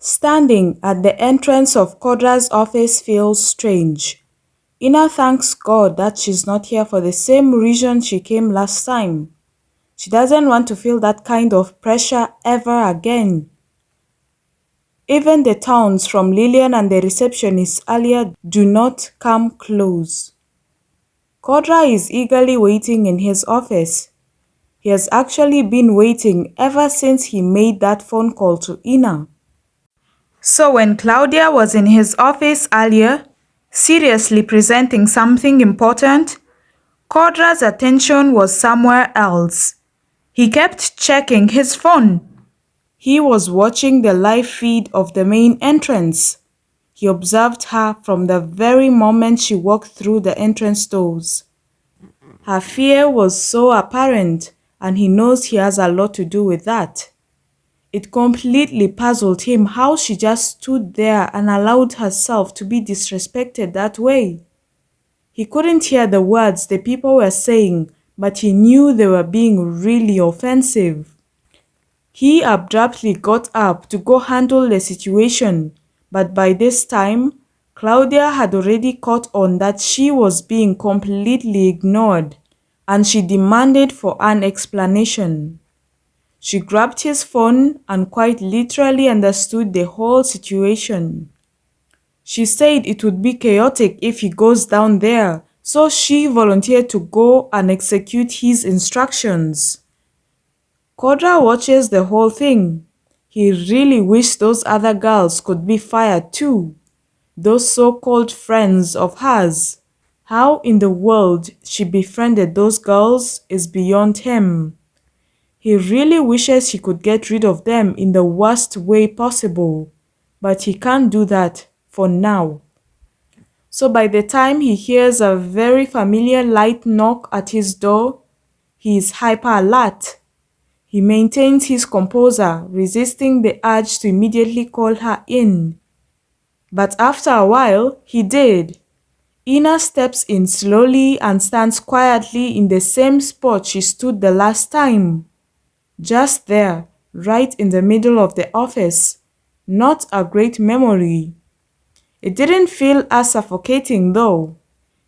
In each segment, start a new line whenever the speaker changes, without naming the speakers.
Standing at the entrance of Kodra's office feels strange. Ina thanks God that she's not here for the same reason she came last time. She doesn't want to feel that kind of pressure ever again. Even the taunts from Lillian and the receptionist earlier do not come close. Kodra is eagerly waiting in his office. He has actually been waiting ever since he made that phone call to Ina. So when Claudia was in his office earlier, seriously presenting something important, Kodra's attention was somewhere else. He kept checking his phone. He was watching the live feed of the main entrance. He observed her from the very moment she walked through the entrance doors. Her fear was so apparent, and he knows he has a lot to do with that. It completely puzzled him how she just stood there and allowed herself to be disrespected that way. He couldn't hear the words the people were saying, but he knew they were being really offensive. He abruptly got up to go handle the situation, but by this time, Claudia had already caught on that she was being completely ignored, and she demanded for an explanation. She grabbed his phone and quite literally understood the whole situation. She said it would be chaotic if he goes down there, so she volunteered to go and execute his instructions. Codra watches the whole thing. He really wished those other girls could be fired too. Those so-called friends of hers. How in the world she befriended those girls is beyond him. He really wishes he could get rid of them in the worst way possible, but he can't do that for now. So by the time he hears a very familiar light knock at his door, he is hyper alert. He maintains his composure, resisting the urge to immediately call her in. But after a while, he did. Ina steps in slowly and stands quietly in the same spot she stood the last time. Just there, right in the middle of the office. Not a great memory. It didn't feel as suffocating though.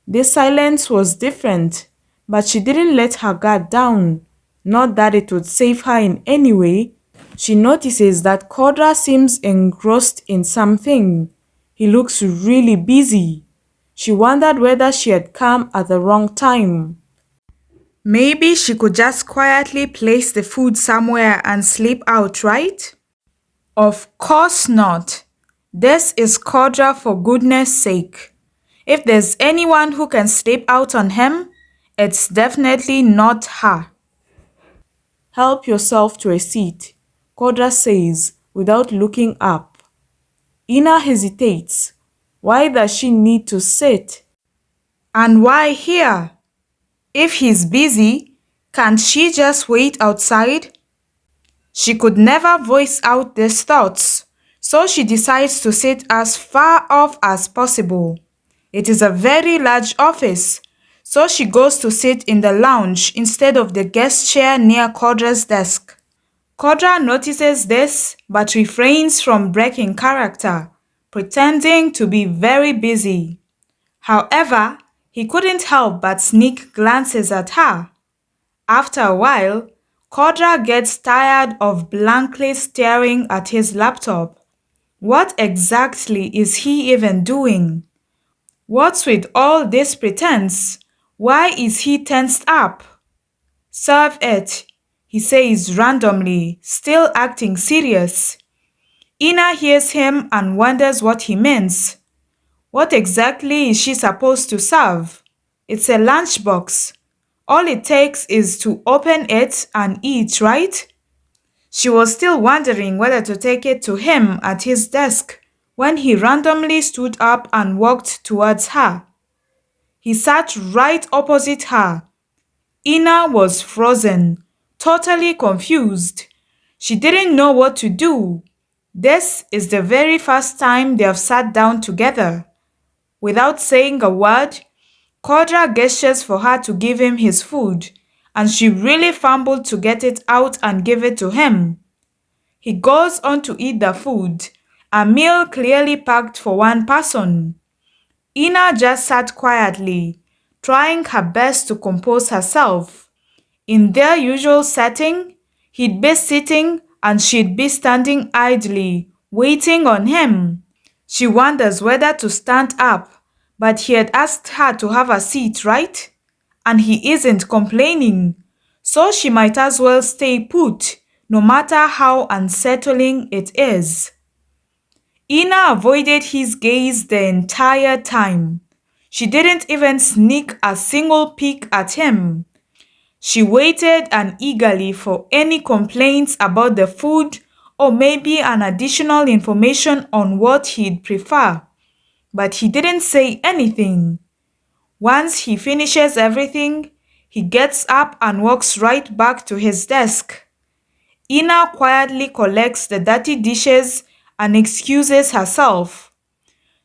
The silence was different, but she didn't let her guard down. Not that it would save her in any way. She notices that Kodra seems engrossed in something. He looks really busy. She wondered whether she had come at the wrong time. Maybe she could just quietly place the food somewhere and sleep out, right? Of course not. This is Codra, for goodness sake. If there's anyone who can sleep out on him, it's definitely not her. Help yourself to a seat, Kodra says without looking up. Ina hesitates. Why does she need to sit? And why here? If he's busy, can't she just wait outside? She could never voice out these thoughts, so she decides to sit as far off as possible. It is a very large office, so she goes to sit in the lounge instead of the guest chair near Kodra's desk. Kodra notices this but refrains from breaking character, pretending to be very busy. However, he couldn't help but sneak glances at her. After a while, Kodra gets tired of blankly staring at his laptop. What exactly is he even doing? What's with all this pretense? Why is he tensed up? Serve it, he says randomly, still acting serious. Ina hears him and wonders what he means. What exactly is she supposed to serve? It's a lunchbox. All it takes is to open it and eat, right? She was still wondering whether to take it to him at his desk when he randomly stood up and walked towards her. He sat right opposite her. Ina was frozen, totally confused. She didn't know what to do. This is the very first time they have sat down together. Without saying a word, Kodra gestures for her to give him his food, and she really fumbled to get it out and give it to him. He goes on to eat the food, a meal clearly packed for one person. Ina just sat quietly, trying her best to compose herself. In their usual setting, he'd be sitting and she'd be standing idly, waiting on him. She wonders whether to stand up, but he had asked her to have a seat, right? And he isn't complaining, so she might as well stay put, no matter how unsettling it is. Ina avoided his gaze the entire time. She didn't even sneak a single peek at him. She waited and eagerly for any complaints about the food or maybe an additional information on what he'd prefer. But he didn't say anything. Once he finishes everything, he gets up and walks right back to his desk. Ina quietly collects the dirty dishes and excuses herself.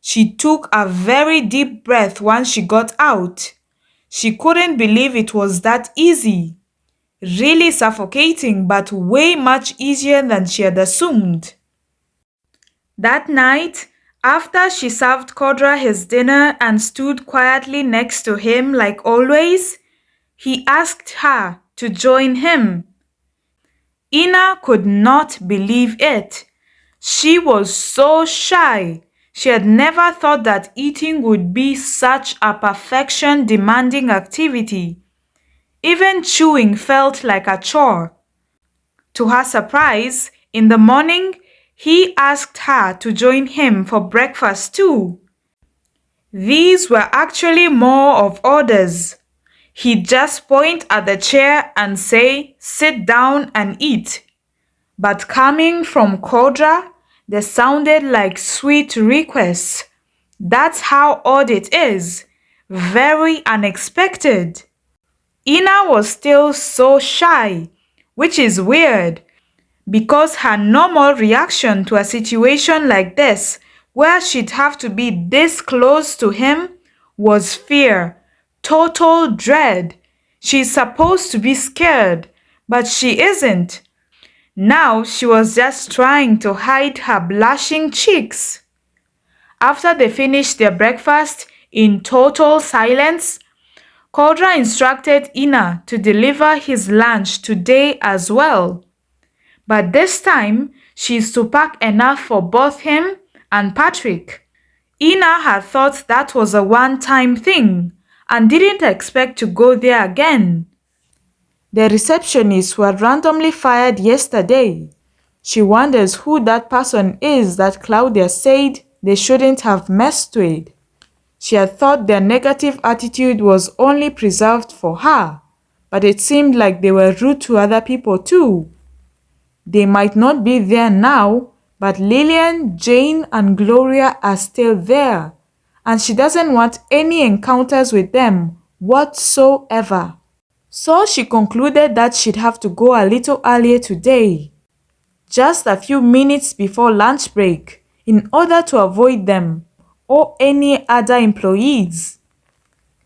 She took a very deep breath once she got out. She couldn't believe it was that easy. Really suffocating, but way much easier than she had assumed. That night, after she served Kodra his dinner and stood quietly next to him like always, he asked her to join him. Ina could not believe it. She was so shy. She had never thought that eating would be such a perfection-demanding activity. Even chewing felt like a chore. To her surprise, in the morning, he asked her to join him for breakfast too. These were actually more of orders. He'd just point at the chair and say, "Sit down and eat." But coming from Codra, they sounded like sweet requests. That's how odd it is. Very unexpected. Ina was still so shy, which is weird, because her normal reaction to a situation like this, where she'd have to be this close to him, was fear, total dread. She's supposed to be scared, but she isn't. Now she was just trying to hide her blushing cheeks. After they finished their breakfast in total silence, Codra instructed Ina to deliver his lunch today as well. But this time, she's to pack enough for both him and Patrick. Ina had thought that was a one-time thing and didn't expect to go there again. The receptionists were randomly fired yesterday. She wonders who that person is that Claudia said they shouldn't have messed with. She had thought their negative attitude was only preserved for her, but it seemed like they were rude to other people too. They might not be there now, but Lillian, Jane, and Gloria are still there, and she doesn't want any encounters with them whatsoever. So she concluded that she'd have to go a little earlier today, just a few minutes before lunch break, in order to avoid them or any other employees.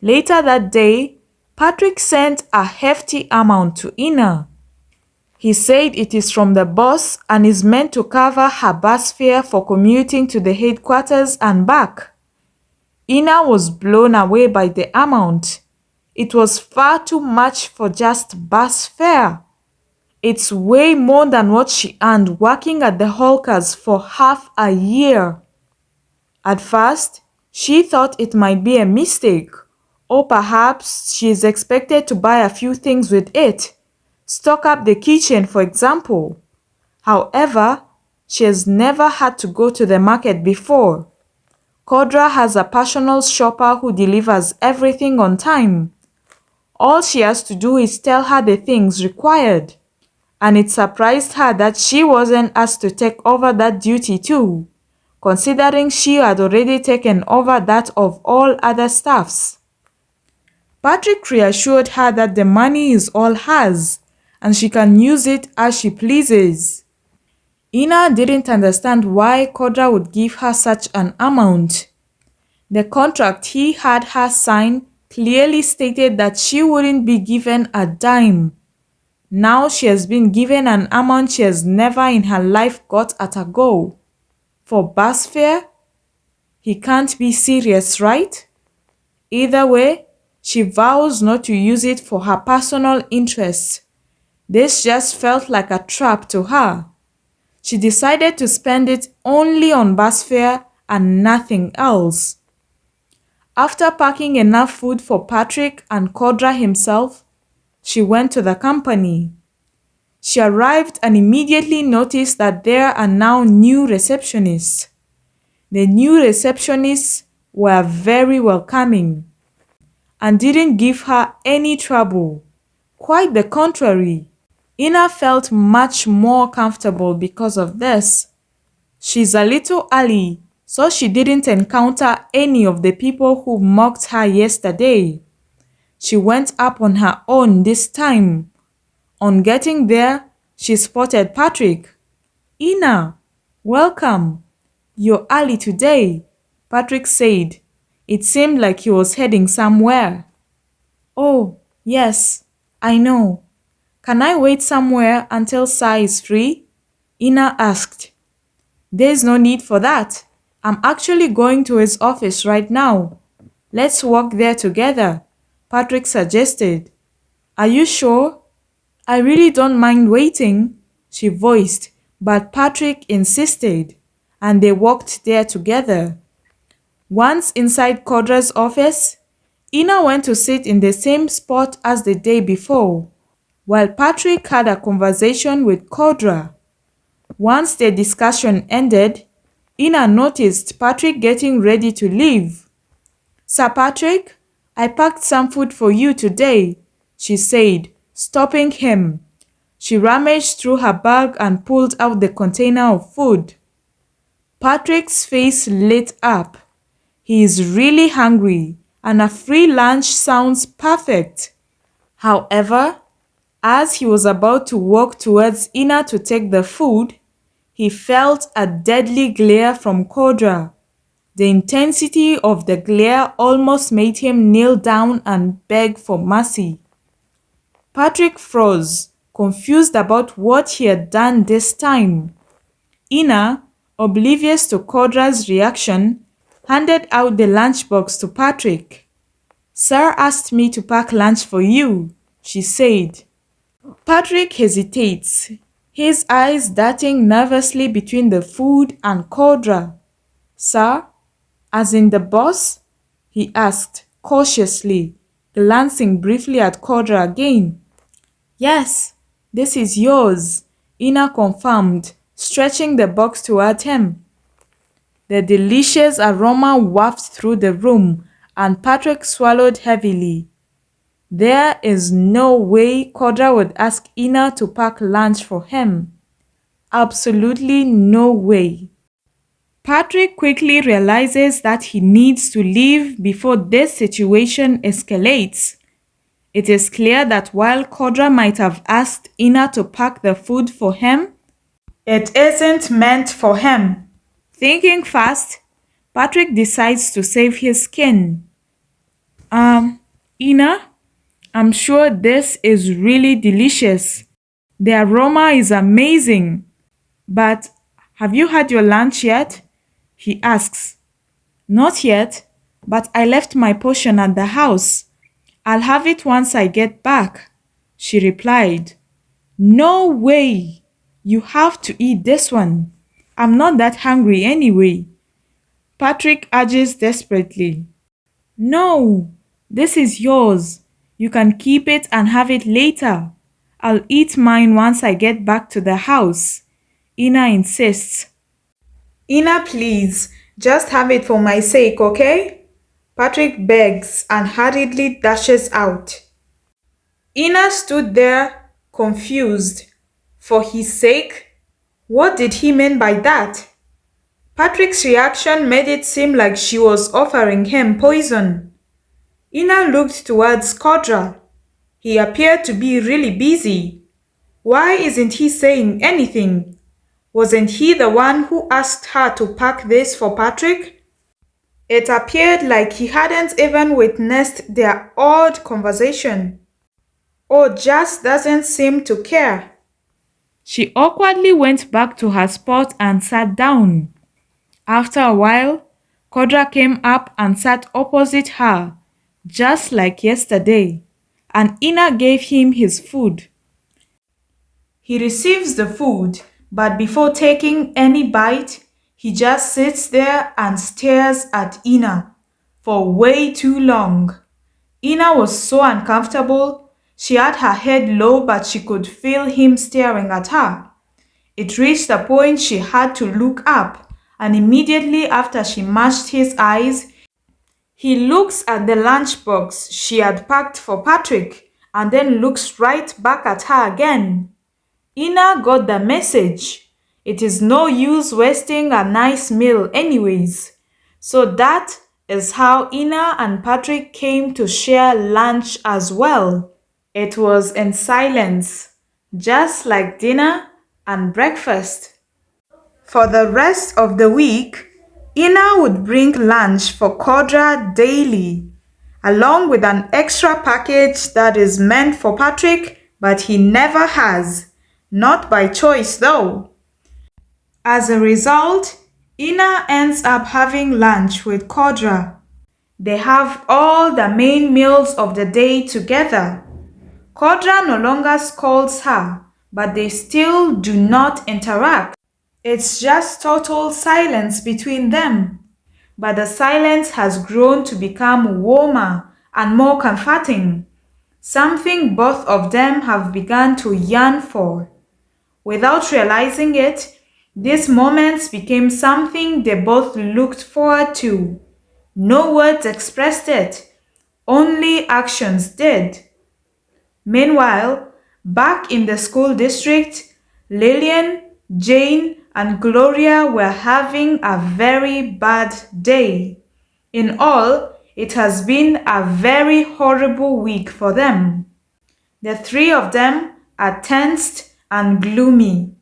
Later that day, Patrick sent a hefty amount to Ina. He said it is from the boss and is meant to cover her bus fare for commuting to the headquarters and back. Ina was blown away by the amount. It was far too much for just bus fare. It's way more than what she earned working at the Hawkers for half a year. At first, she thought it might be a mistake, or perhaps she is expected to buy a few things with it. Stock up the kitchen, for example. However, she has never had to go to the market before. Kodra has a personal shopper who delivers everything on time. All she has to do is tell her the things required. And it surprised her that she wasn't asked to take over that duty too, considering she had already taken over that of all other staffs. Patrick reassured her that the money is all hers, and she can use it as she pleases. Ina didn't understand why Kodra would give her such an amount. The contract he had her sign clearly stated that she wouldn't be given a dime. Now she has been given an amount she has never in her life got at a go. For bus fare? He can't be serious, right? Either way, she vows not to use it for her personal interests. This just felt like a trap to her. She decided to spend it only on bus fare and nothing else. After packing enough food for Patrick and Kodra himself, she went to the company. She arrived and immediately noticed that there are now new receptionists. The new receptionists were very welcoming and didn't give her any trouble. Quite the contrary. Ina felt much more comfortable because of this. She's a little early, so she didn't encounter any of the people who mocked her yesterday. She went up on her own this time. On getting there, she spotted Patrick. Ina, welcome. You're early today, Patrick said. It seemed like he was heading somewhere. Oh, yes, I know. Can I wait somewhere until Sai is free? Ina asked. There's no need for that. I'm actually going to his office right now. Let's walk there together, Patrick suggested. Are you sure? I really don't mind waiting, she voiced, but Patrick insisted, and they walked there together. Once inside Codra's office, Ina went to sit in the same spot as the day before, while Patrick had a conversation with Codra. Once the discussion ended, Ina noticed Patrick getting ready to leave. Sir Patrick, I packed some food for you today, she said, stopping him. She rummaged through her bag and pulled out the container of food. Patrick's face lit up. He is really hungry, and a free lunch sounds perfect. However, as he was about to walk towards Ina to take the food, he felt a deadly glare from Kodra. The intensity of the glare almost made him kneel down and beg for mercy. Patrick froze, confused about what he had done this time. Ina, oblivious to Kodra's reaction, handed out the lunchbox to Patrick. Sir asked me to pack lunch for you, she said. Patrick hesitates, his eyes darting nervously between the food and Kodra. Sir? As in the boss? He asked, cautiously, glancing briefly at Kodra again. Yes, this is yours, Ina confirmed, stretching the box toward him. The delicious aroma wafted through the room, and Patrick swallowed heavily. There is no way Kodra would ask Ina to pack lunch for him. Absolutely no way. Patrick quickly realizes that he needs to leave before this situation escalates. It is clear that while Kodra might have asked Ina to pack the food for him, it isn't meant for him. Thinking fast, Patrick decides to save his skin. Ina, I'm sure this is really delicious. The aroma is amazing. But have you had your lunch yet? He asks. Not yet, but I left my portion at the house. I'll have it once I get back, she replied. No way! You have to eat this one. I'm not that hungry anyway. Patrick urges desperately. No, this is yours. You can keep it and have it later. I'll eat mine once I get back to the house, Ina insists. Ina, please, just have it for my sake, okay? Patrick begs and hurriedly dashes out. Ina stood there, confused. For his sake? What did he mean by that? Patrick's reaction made it seem like she was offering him poison. Ina looked towards Codra. He appeared to be really busy. Why isn't he saying anything? Wasn't he the one who asked her to pack this for Patrick? It appeared like he hadn't even witnessed their odd conversation, or just doesn't seem to care. She awkwardly went back to her spot and sat down. After a while, Kodra came up and sat opposite her, just like yesterday, and Ina gave him his food. He receives the food, but before taking any bite, he just sits there and stares at Ina for way too long. Ina was so uncomfortable. She had her head low, but she could feel him staring at her. It reached a point she had to look up, and immediately after she matched his eyes, he looks at the lunchbox she had packed for Patrick and then looks right back at her again. Ina got the message. It is no use wasting a nice meal anyways. So that is how Ina and Patrick came to share lunch as well. It was in silence, just like dinner and breakfast. For the rest of the week, Ina would bring lunch for Codra daily, along with an extra package that is meant for Patrick, but he never has. Not by choice though. As a result, Ina ends up having lunch with Kodra. They have all the main meals of the day together. Kodra no longer scolds her, but they still do not interact. It's just total silence between them. But the silence has grown to become warmer and more comforting, something both of them have begun to yearn for. Without realizing it, these moments became something they both looked forward to. No words expressed it, only actions did. Meanwhile, back in the school district, Lillian, Jane, and Gloria were having a very bad day. In all, it has been a very horrible week for them. The three of them are tensed and gloomy.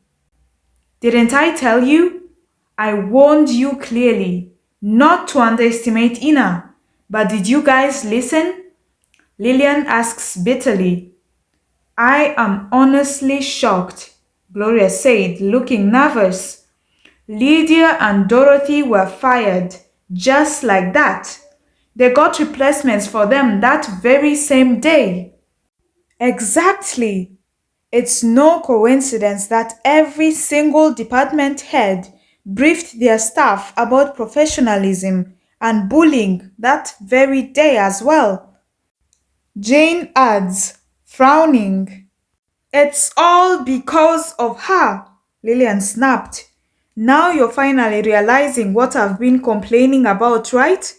Didn't I tell you? I warned you clearly not to underestimate Ina, but did you guys listen? Lillian asks bitterly. I am honestly shocked, Gloria said, looking nervous. Lydia and Dorothy were fired, just like that. They got replacements for them that very same day. Exactly. It's no coincidence that every single department head briefed their staff about professionalism and bullying that very day as well. Jane adds, frowning. It's all because of her, Lillian snapped. Now you're finally realizing what I've been complaining about, right?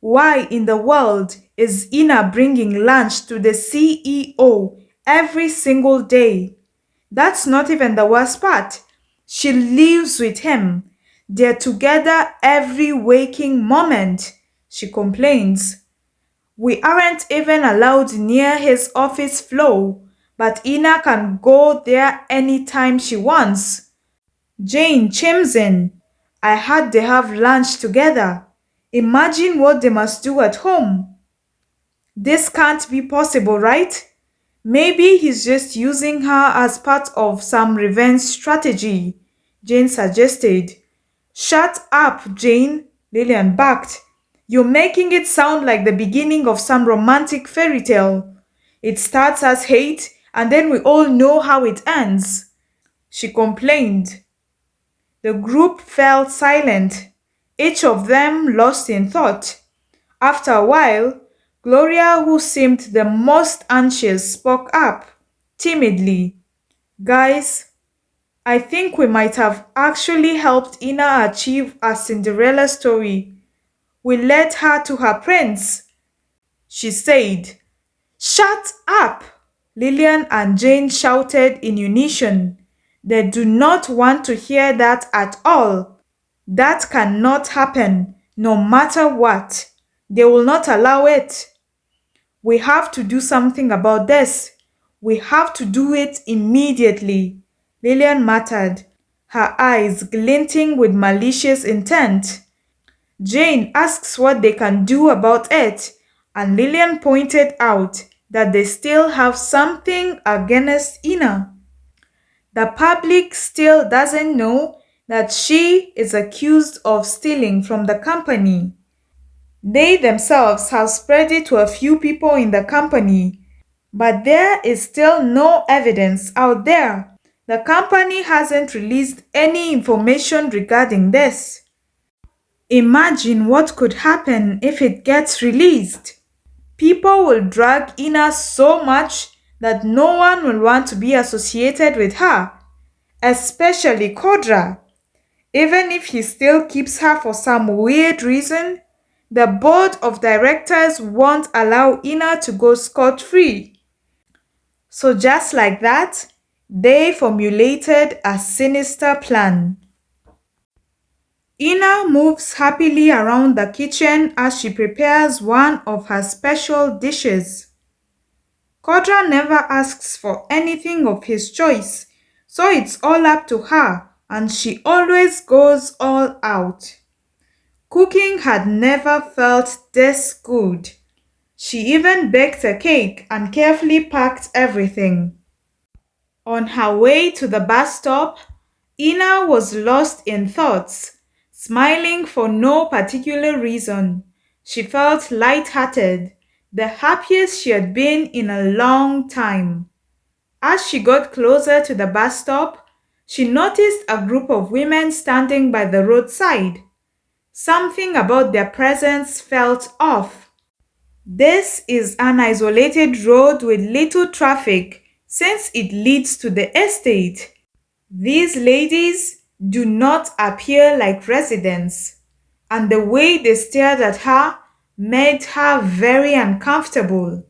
Why in the world is Ina bringing lunch to the CEO every single day? That's not even the worst part. She lives with him. They're together every waking moment, she complains. We aren't even allowed near his office floor, but Ina can go there anytime she wants. Jane chimes in. I heard they have lunch together. Imagine what they must do at home. This can't be possible, right? Maybe he's just using her as part of some revenge strategy, Jane suggested. Shut up, Jane, Lillian barked. You're making it sound like the beginning of some romantic fairy tale. It starts as hate, and then we all know how it ends, she complained. The group fell silent, each of them lost in thought. After a while, Gloria, who seemed the most anxious, spoke up, timidly. Guys, I think we might have actually helped Ina achieve a Cinderella story. We led her to her prince, she said. Shut up! Lillian and Jane shouted in unison. They do not want to hear that at all. That cannot happen, no matter what. They will not allow it. We have to do something about this. We have to do it immediately, Lillian muttered, her eyes glinting with malicious intent. Jane asks what they can do about it, and Lillian pointed out that they still have something against Ina. The public still doesn't know that she is accused of stealing from the company. They themselves have spread it to a few people in the company, but there is still no evidence out there. The company hasn't released any information regarding this. Imagine what could happen if it gets released. People will drag Ina so much that no one will want to be associated with her, especially Kodra. Even if he still keeps her for some weird reason, the board of directors won't allow Ina to go scot-free. So just like that, they formulated a sinister plan. Ina moves happily around the kitchen as she prepares one of her special dishes. Codra never asks for anything of his choice, so it's all up to her and she always goes all out. Cooking had never felt this good. She even baked a cake and carefully packed everything. On her way to the bus stop, Ina was lost in thoughts, smiling for no particular reason. She felt light-hearted, the happiest she had been in a long time. As she got closer to the bus stop, she noticed a group of women standing by the roadside. Something about their presence felt off. This is an isolated road with little traffic since it leads to the estate. These ladies do not appear like residents, and the way they stared at her made her very uncomfortable.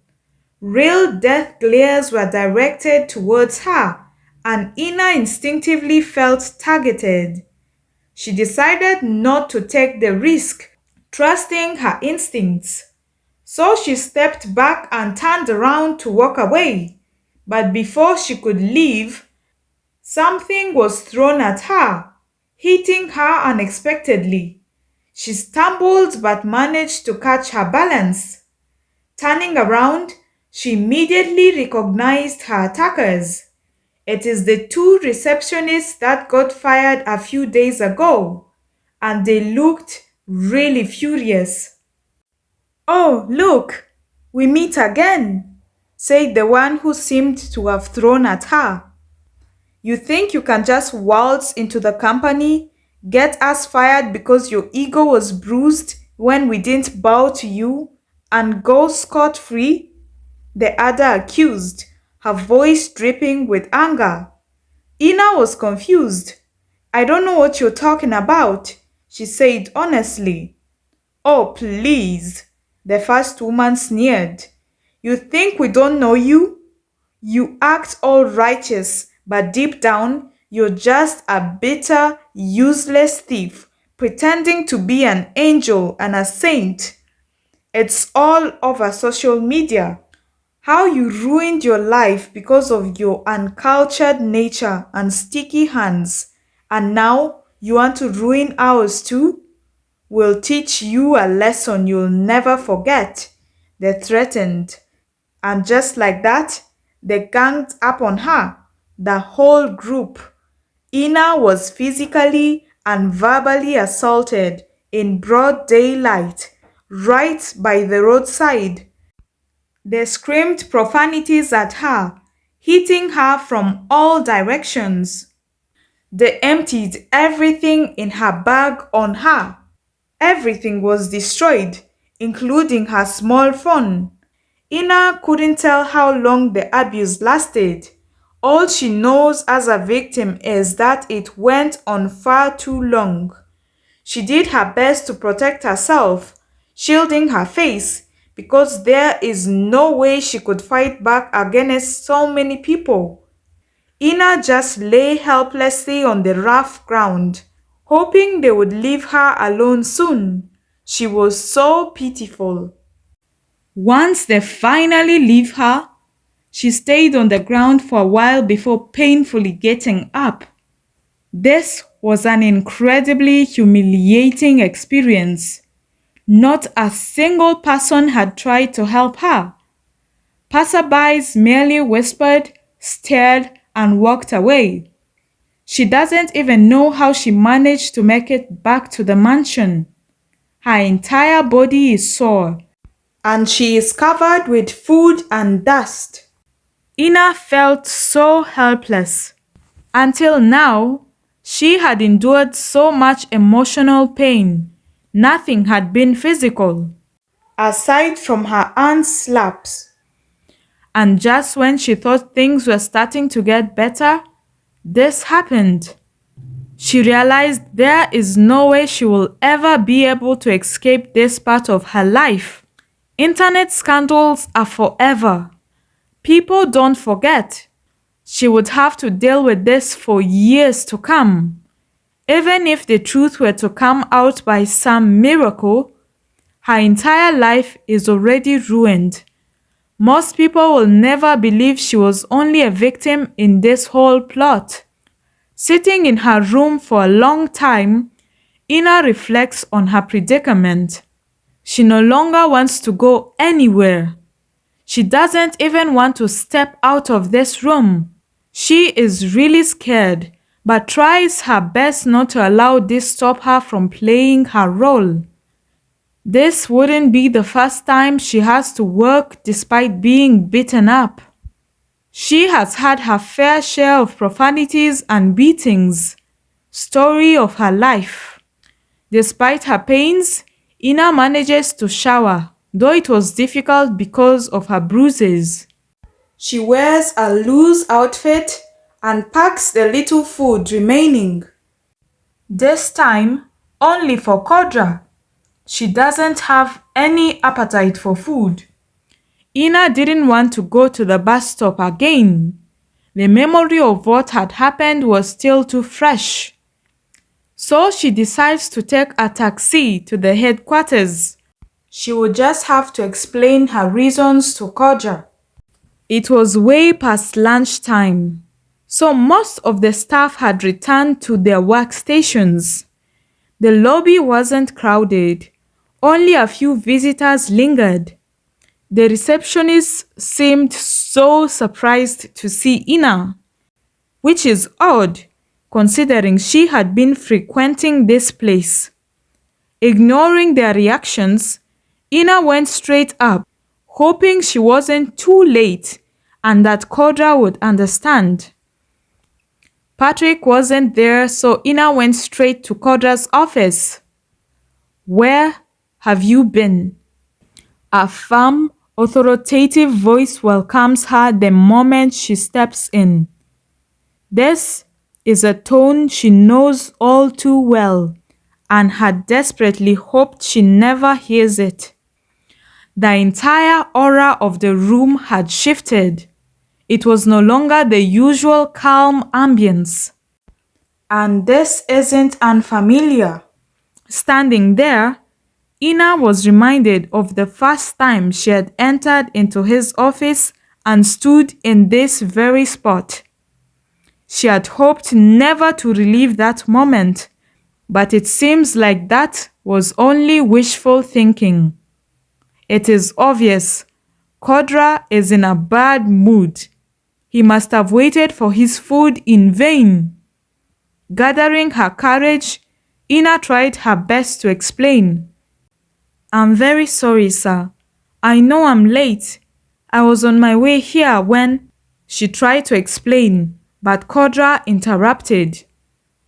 Real death glares were directed towards her, and Ina instinctively felt targeted. She decided not to take the risk, trusting her instincts. So she stepped back and turned around to walk away. But before she could leave, something was thrown at her, hitting her unexpectedly. She stumbled but managed to catch her balance. Turning around, she immediately recognized her attackers. It is the two receptionists that got fired a few days ago, and they looked really furious. "Oh, look, we meet again," said the one who seemed to have thrown at her. "You think you can just waltz into the company, get us fired because your ego was bruised when we didn't bow to you, and go scot-free?" The other accused, her voice dripping with anger. Ina was confused. "I don't know what you're talking about," she said honestly. "Oh, please," the first woman sneered. "You think we don't know you? You act all righteous, but deep down, you're just a bitter, useless thief, pretending to be an angel and a saint. It's all over social media. How you ruined your life because of your uncultured nature and sticky hands, and now you want to ruin ours too? We'll teach you a lesson you'll never forget," they threatened. And just like that, they ganged up on her, the whole group. Ina was physically and verbally assaulted in broad daylight, right by the roadside. They screamed profanities at her, hitting her from all directions. They emptied everything in her bag on her. Everything was destroyed, including her small phone. Ina couldn't tell how long the abuse lasted. All she knows as a victim is that it went on far too long. She did her best to protect herself, shielding her face, because there is no way she could fight back against so many people. Ina just lay helplessly on the rough ground, hoping they would leave her alone soon. She was so pitiful. Once they finally leave her, she stayed on the ground for a while before painfully getting up. This was an incredibly humiliating experience. Not a single person had tried to help her. Passerbys merely whispered, stared, and walked away. She doesn't even know how she managed to make it back to the mansion. Her entire body is sore, and she is covered with food and dust. Ina felt so helpless. Until now, she had endured so much emotional pain. Nothing had been physical, aside from her aunt's slaps. And just when she thought things were starting to get better, this happened. She realized there is no way she will ever be able to escape this part of her life. Internet scandals are forever. People don't forget. She would have to deal with this for years to come. Even if the truth were to come out by some miracle, her entire life is already ruined. Most people will never believe she was only a victim in this whole plot. Sitting in her room for a long time, Ina reflects on her predicament. She no longer wants to go anywhere. She doesn't even want to step out of this room. She is really scared, but tries her best not to allow this stop her from playing her role. This wouldn't be the first time she has to work despite being beaten up. She has had her fair share of profanities and beatings. Story of her life. Despite her pains, Ina manages to shower, though it was difficult because of her bruises. She wears a loose outfit and packs the little food remaining. This time, only for Kodra. She doesn't have any appetite for food. Ina didn't want to go to the bus stop again. The memory of what had happened was still too fresh. So she decides to take a taxi to the headquarters. She would just have to explain her reasons to Codra. It was way past lunchtime, so most of the staff had returned to their workstations. The lobby wasn't crowded. Only a few visitors lingered. The receptionist seemed so surprised to see Ina, which is odd considering she had been frequenting this place. Ignoring their reactions, Ina went straight up, hoping she wasn't too late and that Codra would understand. Patrick wasn't there, so Ina went straight to Codra's office. "Where have you been?" A firm, authoritative voice welcomes her the moment she steps in. This is a tone she knows all too well and had desperately hoped she never hears it. The entire aura of the room had shifted. It was no longer the usual calm ambience. And this isn't unfamiliar. Standing there, Ina was reminded of the first time she had entered into his office and stood in this very spot. She had hoped never to relive that moment, but it seems like that was only wishful thinking. It is obvious, Kodra is in a bad mood. He must have waited for his food in vain. Gathering her courage, Ina tried her best to explain. "I'm very sorry, sir. I know I'm late. I was on my way here when—" She tried to explain, but Kodra interrupted.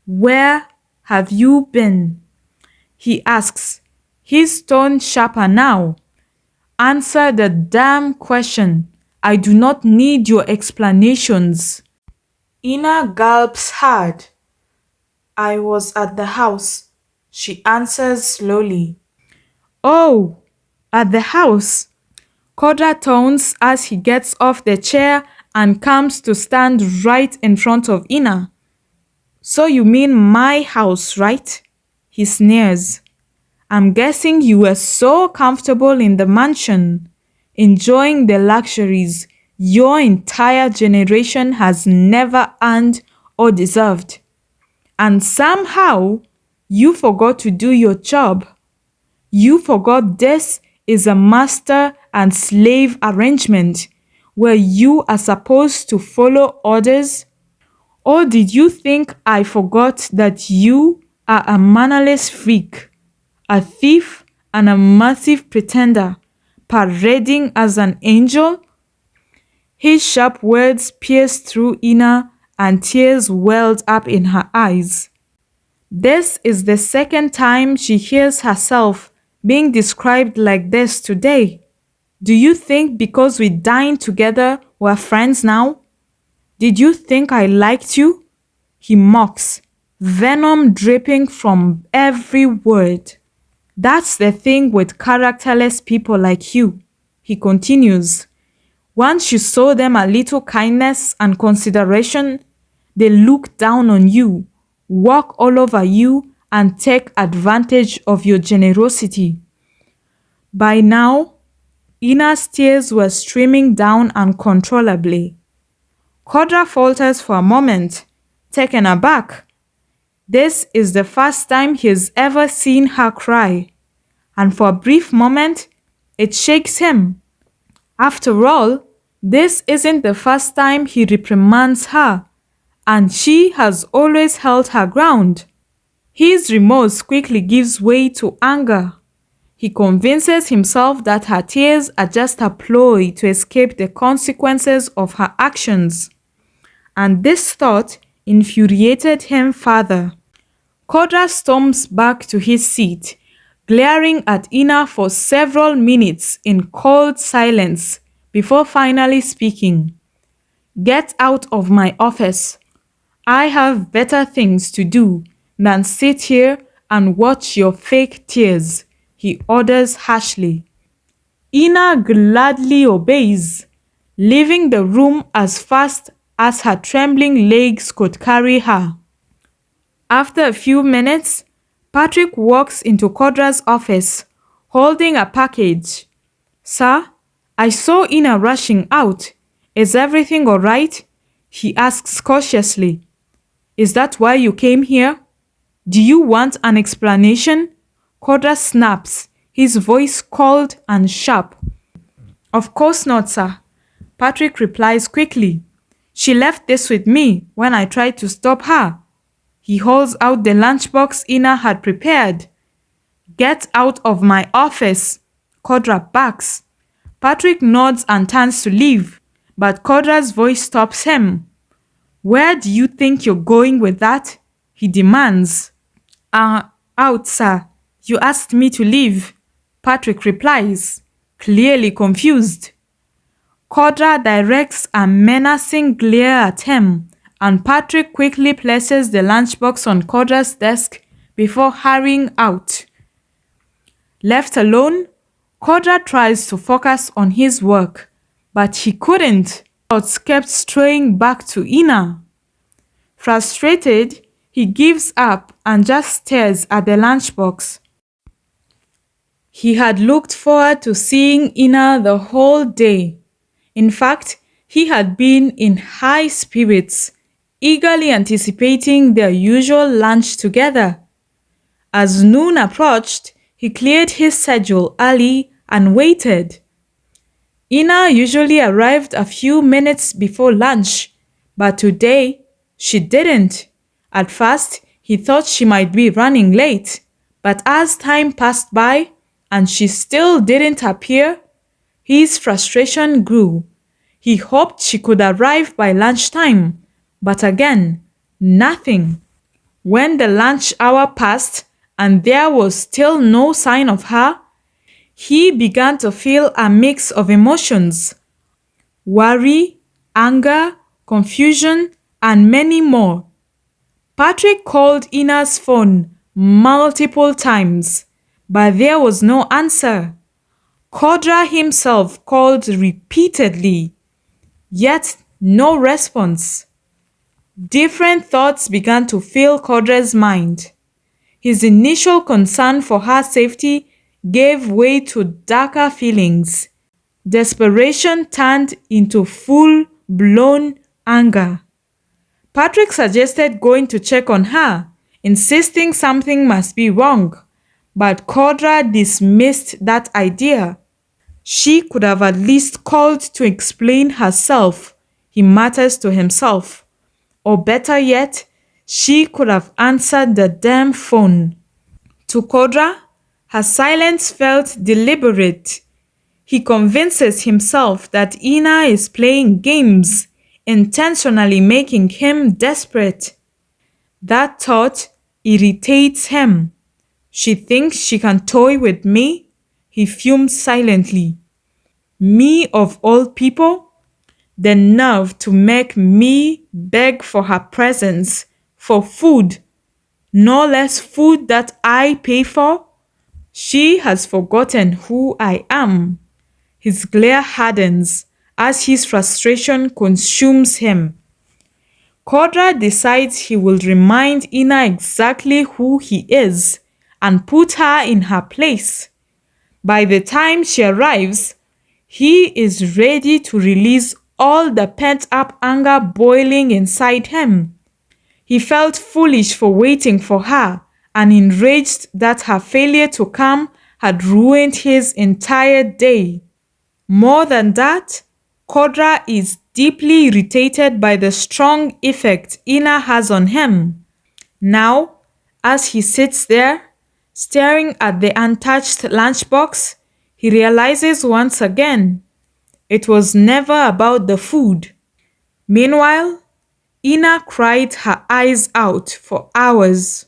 "Where have you been?" he asks, his tone sharper now. "Answer the damn question. I do not need your explanations." Ina gulps hard. "I was at the house," she answers slowly. "Oh, at the house?" Kodra tones as he gets off the chair and comes to stand right in front of Ina. "So you mean my house, right?" He sneers. "I'm guessing you were so comfortable in the mansion, enjoying the luxuries your entire generation has never earned or deserved. And somehow, you forgot to do your job. You forgot this is a master and slave arrangement where you are supposed to follow orders. Or did you think I forgot that you are a mannerless freak, a thief and a massive pretender, parading as an angel? His sharp words pierced through Ina and tears welled up in her eyes. This is the second time she hears herself being described like this today. Do you think because we dined together we're friends now? Did you think I liked you? He mocks, venom dripping from every word. That's the thing with characterless people like you, he continues. Once you show them a little kindness and consideration, they look down on you, walk all over you, and take advantage of your generosity. By now, Ina's tears were streaming down uncontrollably. Kodra falters for a moment, taken aback. This is the first time he's ever seen her cry, and for a brief moment, it shakes him. After all, this isn't the first time he reprimands her, and she has always held her ground. His remorse quickly gives way to anger. He convinces himself that her tears are just a ploy to escape the consequences of her actions. And this thought infuriated him further. Kodra storms back to his seat, glaring at Ina for several minutes in cold silence before finally speaking. Get out of my office. I have better things to do than sit here and watch your fake tears, he orders harshly. Ina gladly obeys, leaving the room as fast as her trembling legs could carry her. After a few minutes, Patrick walks into Codra's office, holding a package. Sir, I saw Ina rushing out. Is everything all right? He asks cautiously. Is that why you came here? Do you want an explanation? Kodra snaps, his voice cold and sharp. Of course not, sir. Patrick replies quickly. She left this with me when I tried to stop her. He holds out the lunchbox Ina had prepared. Get out of my office, Kodra barks. Patrick nods and turns to leave, but Kodra's voice stops him. Where do you think you're going with that? He demands. Out, sir. You asked me to leave, Patrick replies, clearly confused. Kodra directs a menacing glare at him, and Patrick quickly places the lunchbox on Kodra's desk before hurrying out. Left alone, Kodra tries to focus on his work, but he couldn't. Thoughts kept straying back to Ina. Frustrated, he gives up and just stares at the lunchbox. He had looked forward to seeing Ina the whole day. In fact, he had been in high spirits, eagerly anticipating their usual lunch together. As noon approached, he cleared his schedule early and waited. Ina usually arrived a few minutes before lunch, but today she didn't. At first, he thought she might be running late, but as time passed by and she still didn't appear, his frustration grew. He hoped she could arrive by lunchtime, but again, nothing. When the lunch hour passed and there was still no sign of her, he began to feel a mix of emotions: worry, anger, confusion, and many more. Patrick called Ina's phone multiple times, but there was no answer. Kodra himself called repeatedly, yet no response. Different thoughts began to fill Kodra's mind. His initial concern for her safety gave way to darker feelings. Desperation turned into full-blown anger. Patrick suggested going to check on her, insisting something must be wrong, but Kodra dismissed that idea. She could have at least called to explain herself, he mutters to himself. Or better yet, she could have answered the damn phone. To Kodra, her silence felt deliberate. He convinces himself that Ina is playing games, intentionally making him desperate. That thought irritates him. She thinks she can toy with me? He fumed silently. Me of all people? The nerve to make me beg for her presence, for food, no less food that I pay for? She has forgotten who I am. His glare hardens as his frustration consumes him. Codra decides he will remind Ina exactly who he is and put her in her place. By the time she arrives, he is ready to release all the pent-up anger boiling inside him. He felt foolish for waiting for her and enraged that her failure to come had ruined his entire day. More than that, Kodra is deeply irritated by the strong effect Ina has on him. Now, as he sits there, staring at the untouched lunchbox, he realizes once again, it was never about the food. Meanwhile, Ina cried her eyes out for hours.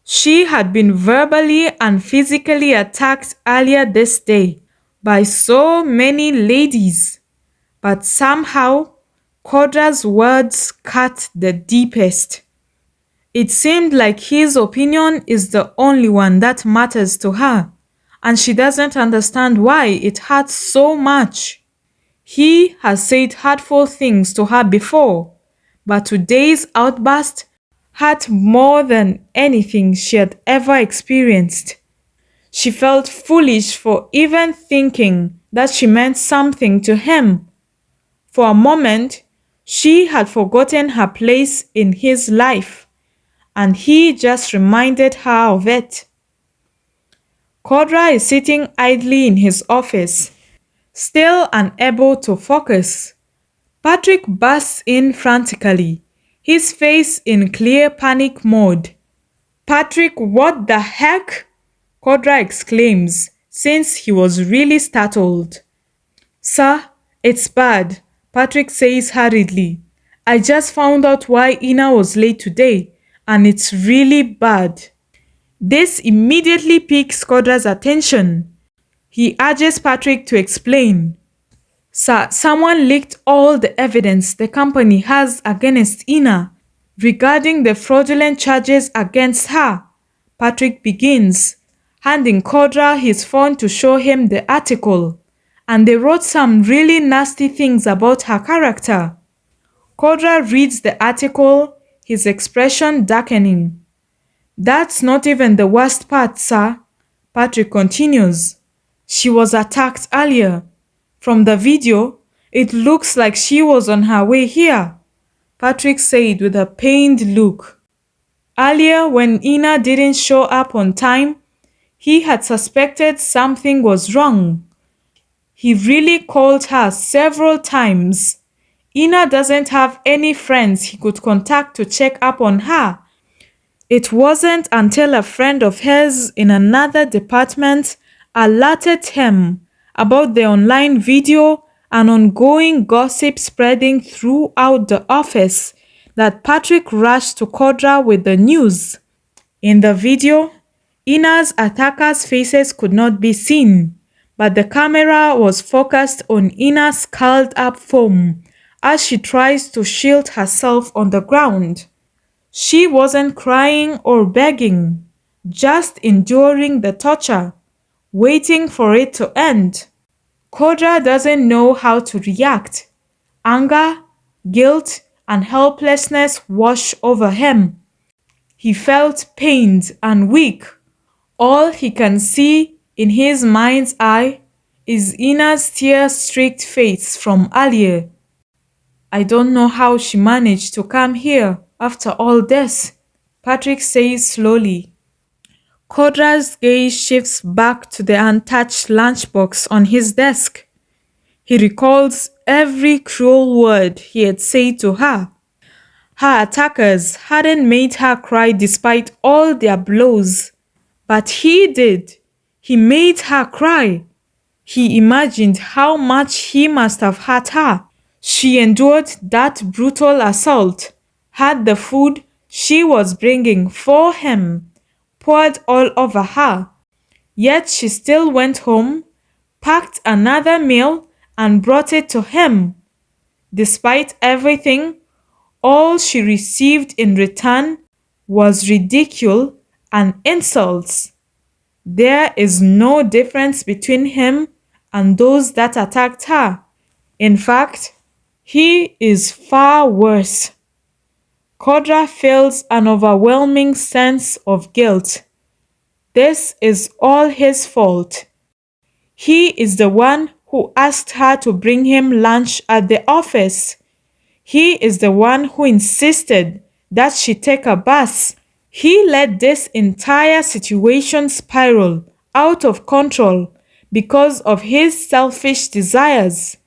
She had been verbally and physically attacked earlier this day by so many ladies, but somehow Kodra's words cut the deepest. It seemed like his opinion is the only one that matters to her, and she doesn't understand why it hurts so much. He has said hurtful things to her before, but today's outburst hurt more than anything she had ever experienced. She felt foolish for even thinking that she meant something to him. For a moment, she had forgotten her place in his life, and he just reminded her of it. Codra is sitting idly in his office, still unable to focus. Patrick bursts in frantically, his face in clear panic mode. "Patrick, what the heck?" Codra exclaims, since he was really startled. "Sir, it's bad," Patrick says hurriedly. "I just found out why Ina was late today, and it's really bad." This immediately piques Codra's attention. He urges Patrick to explain. "Sir, someone leaked all the evidence the company has against Ina regarding the fraudulent charges against her," Patrick begins, handing Kodra his phone to show him the article. "And they wrote some really nasty things about her character." Kodra reads the article, his expression darkening. "That's not even the worst part, sir," Patrick continues. "She was attacked earlier. From the video, it looks like she was on her way here," Patrick said with a pained look. Earlier, when Ina didn't show up on time, he had suspected something was wrong. He really called her several times. Ina doesn't have any friends he could contact to check up on her. It wasn't until a friend of his in another department alerted him about the online video and ongoing gossip spreading throughout the office that Patrick rushed to Codra with the news. In the video, Ina's attackers' faces could not be seen, but the camera was focused on Ina's curled up form as she tries to shield herself on the ground. She wasn't crying or begging, just enduring the torture, waiting for it to end. Kodra doesn't know how to react. Anger, guilt, and helplessness wash over him. He felt pained and weak. All he can see in his mind's eye is Ina's tear-streaked face from earlier. "I don't know how she managed to come here after all this," Patrick says slowly. Codra's gaze shifts back to the untouched lunchbox on his desk. He recalls every cruel word he had said to her. Her attackers hadn't made her cry despite all their blows. But he did. He made her cry. He imagined how much he must have hurt her. She endured that brutal assault, had the food she was bringing for him poured all over her. Yet she still went home, packed another meal, and brought it to him. Despite everything, all she received in return was ridicule and insults. There is no difference between him and those that attacked her. In fact, he is far worse. Kodra feels an overwhelming sense of guilt. This is all his fault. He is the one who asked her to bring him lunch at the office. He is the one who insisted that she take a bus. He let this entire situation spiral out of control because of his selfish desires,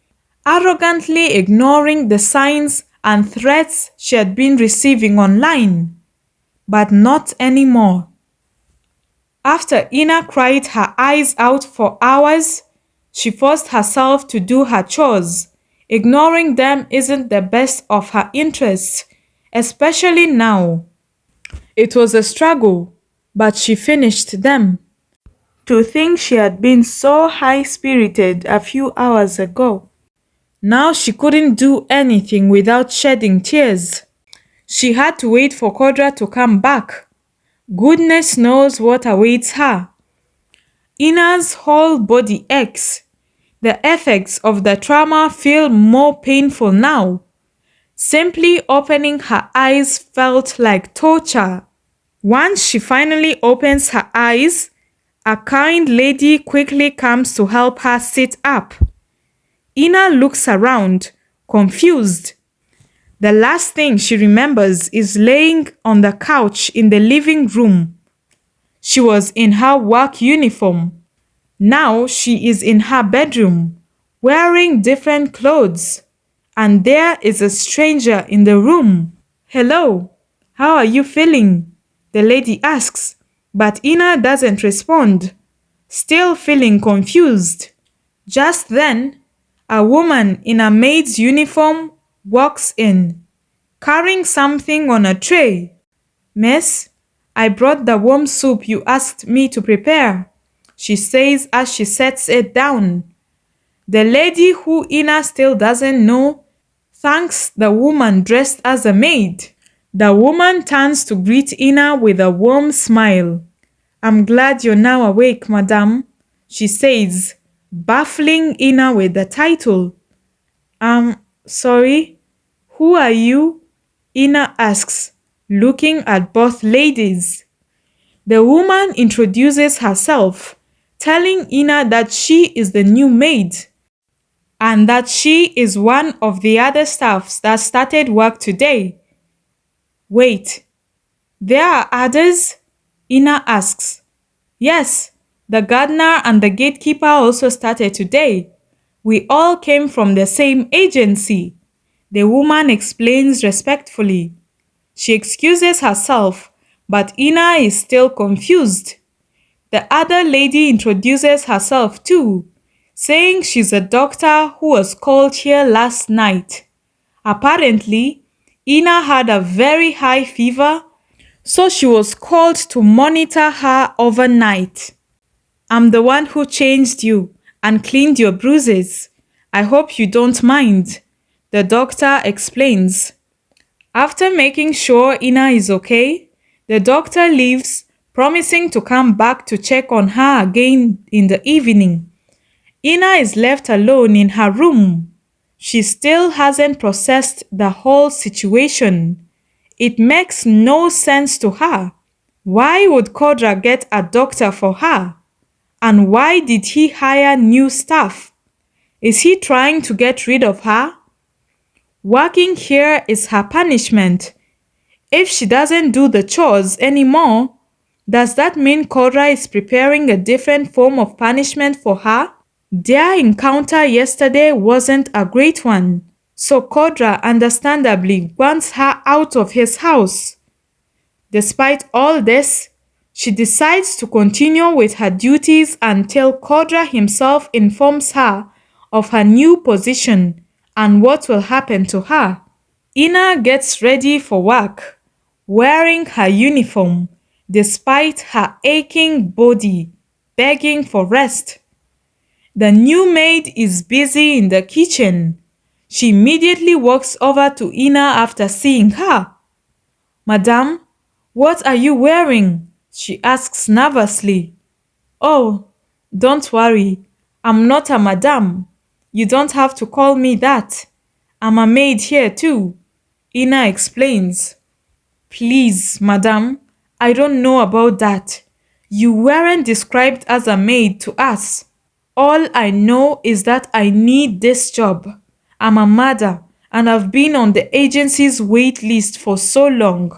arrogantly ignoring the signs and threats she had been receiving online. But not anymore. After Ina cried her eyes out for hours, she forced herself to do her chores. Ignoring them isn't the best of her interests, especially now. It was a struggle, but she finished them. To think she had been so high-spirited a few hours ago. Now she couldn't do anything without shedding tears. She had to wait for Codra to come back. Goodness knows what awaits her. Ina's whole body aches. The effects of the trauma feel more painful now. Simply opening her eyes felt like torture. Once she finally opens her eyes, a kind lady quickly comes to help her sit up. Ina looks around, confused. The last thing she remembers is laying on the couch in the living room. She was in her work uniform. Now she is in her bedroom, wearing different clothes. And there is a stranger in the room. "Hello, how are you feeling?" the lady asks, but Ina doesn't respond, still feeling confused. Just then, a woman in a maid's uniform walks in, carrying something on a tray. "Miss, I brought the warm soup you asked me to prepare," she says as she sets it down. The lady, who Ina still doesn't know, thanks the woman dressed as a maid. The woman turns to greet Ina with a warm smile. "I'm glad you're now awake, madam," she says, baffling Ina with the title. Sorry, who are you?" Ina asks, looking at both ladies. The woman introduces herself, telling Ina that she is the new maid and that she is one of the other staffs that started work today. "Wait, there are others?" Ina asks. "Yes, the gardener and the gatekeeper also started today. We all came from the same agency," the woman explains respectfully. She excuses herself, but Ina is still confused. The other lady introduces herself too, saying she's a doctor who was called here last night. Apparently, Ina had a very high fever, so she was called to monitor her overnight. "I'm the one who changed you and cleaned your bruises. I hope you don't mind," the doctor explains. After making sure Ina is okay, the doctor leaves, promising to come back to check on her again in the evening. Ina is left alone in her room. She still hasn't processed the whole situation. It makes no sense to her. Why would Kodra get a doctor for her? And why did he hire new staff? Is he trying to get rid of her? Working here is her punishment. If she doesn't do the chores anymore, does that mean Codra is preparing a different form of punishment for her? Their encounter yesterday wasn't a great one, So Kodra understandably wants her out of his house. Despite all this, she decides to continue with her duties until Kodra himself informs her of her new position and what will happen to her. Ina gets ready for work, wearing her uniform despite her aching body begging for rest. The new maid is busy in the kitchen. She immediately walks over to Ina after seeing her. "Madam, what are you wearing?" she asks nervously. "Oh, don't worry. I'm not a madam. You don't have to call me that. I'm a maid here too," Ina explains. "Please, madam, I don't know about that. You weren't described as a maid to us. All I know is that I need this job. I'm a mother and I've been on the agency's wait list for so long.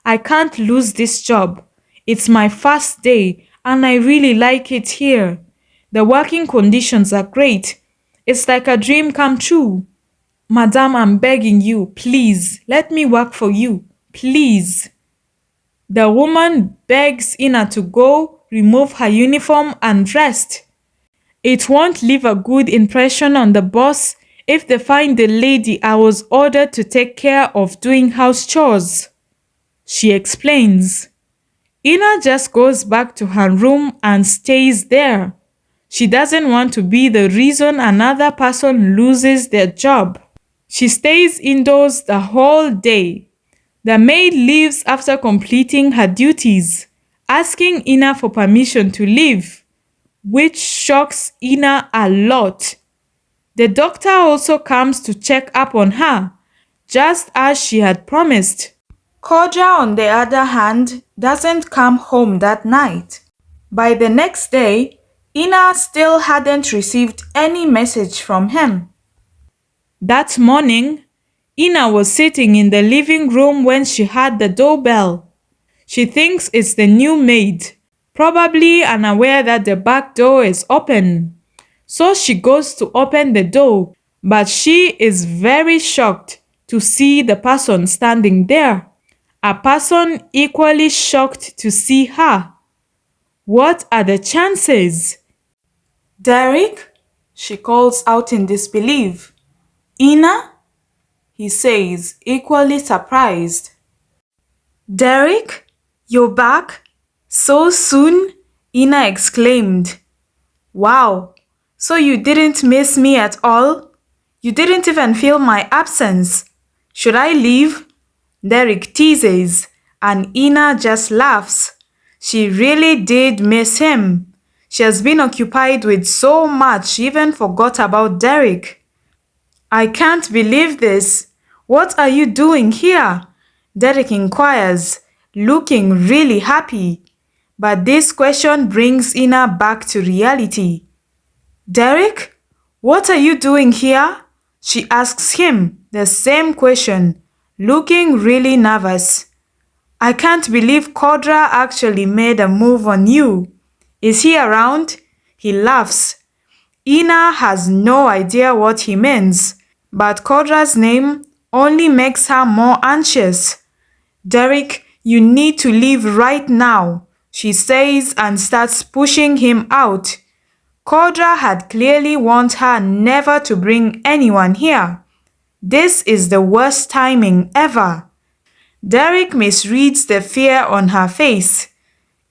I can't lose this job. It's my first day and I really like it here. The working conditions are great. It's like a dream come true. Madam, I'm begging you, please, let me work for you. Please." The woman begs Ina to go, remove her uniform, and rest. It won't leave a good impression on the boss if they find the lady I was ordered to take care of doing house chores, she explains. Ina just goes back to her room and stays there. She doesn't want to be the reason another person loses their job. She stays indoors the whole day. The maid leaves after completing her duties, asking Ina for permission to leave, which shocks Ina a lot. The doctor also comes to check up on her, just as she had promised. Kodra, on the other hand, doesn't come home that night. By the next day, Ina still hadn't received any message from him. That morning, Ina was sitting in the living room when she heard the doorbell. She thinks it's the new maid, probably unaware that the back door is open. So she goes to open the door, but she is very shocked to see the person standing there. A person equally shocked to see her. What are the chances? "Derek?" she calls out in disbelief. "Ina?" he says, equally surprised. "Derek? You're back? So soon?" Ina exclaimed. "Wow, so you didn't miss me at all? You didn't even feel my absence. Should I leave?" Derek teases, and Ina just laughs. She really did miss him. She has been occupied with so much she even forgot about Derek. "I can't believe this. What are you doing here?" Derek inquires, looking really happy. But this question brings Ina back to reality. "Derek, what are you doing here?" she asks him the same question, looking really nervous. "I can't believe Codra actually made a move on you. Is he around?" He laughs. Ina has no idea what he means, but Codra's name only makes her more anxious. "Derek, you need to leave right now," she says and starts pushing him out. Codra had clearly warned her never to bring anyone here. This is the worst timing ever. Derek misreads the fear on her face.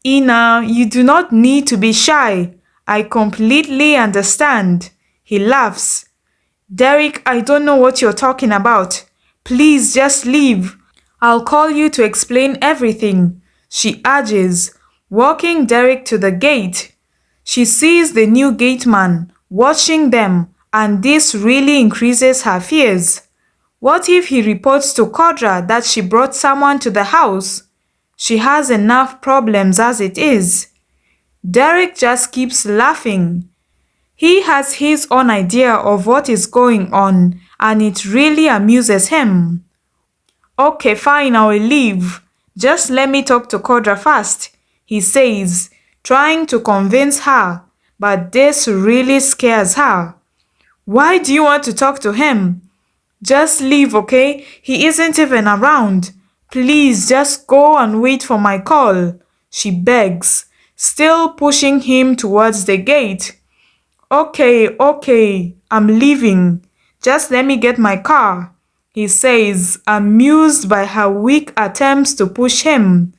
"Ina, you do not need to be shy. I completely understand." He laughs. "Derek, I don't know what you're talking about. Please just leave. I'll call you to explain everything," she urges, walking Derek to the gate. She sees the new gateman watching them, and this really increases her fears. What if he reports to Kodra that she brought someone to the house? She has enough problems as it is. Derek just keeps laughing. He has his own idea of what is going on, and it really amuses him. "Okay, fine, I will leave. Just let me talk to Kodra first," he says, trying to convince her, but this really scares her. "Why do you want to talk to him?" Just leave, okay? He isn't even around. Please, just go and wait for my call, she begs, still pushing him towards the gate. Okay, I'm leaving. Just let me get my car, he says, amused by her weak attempts to push him.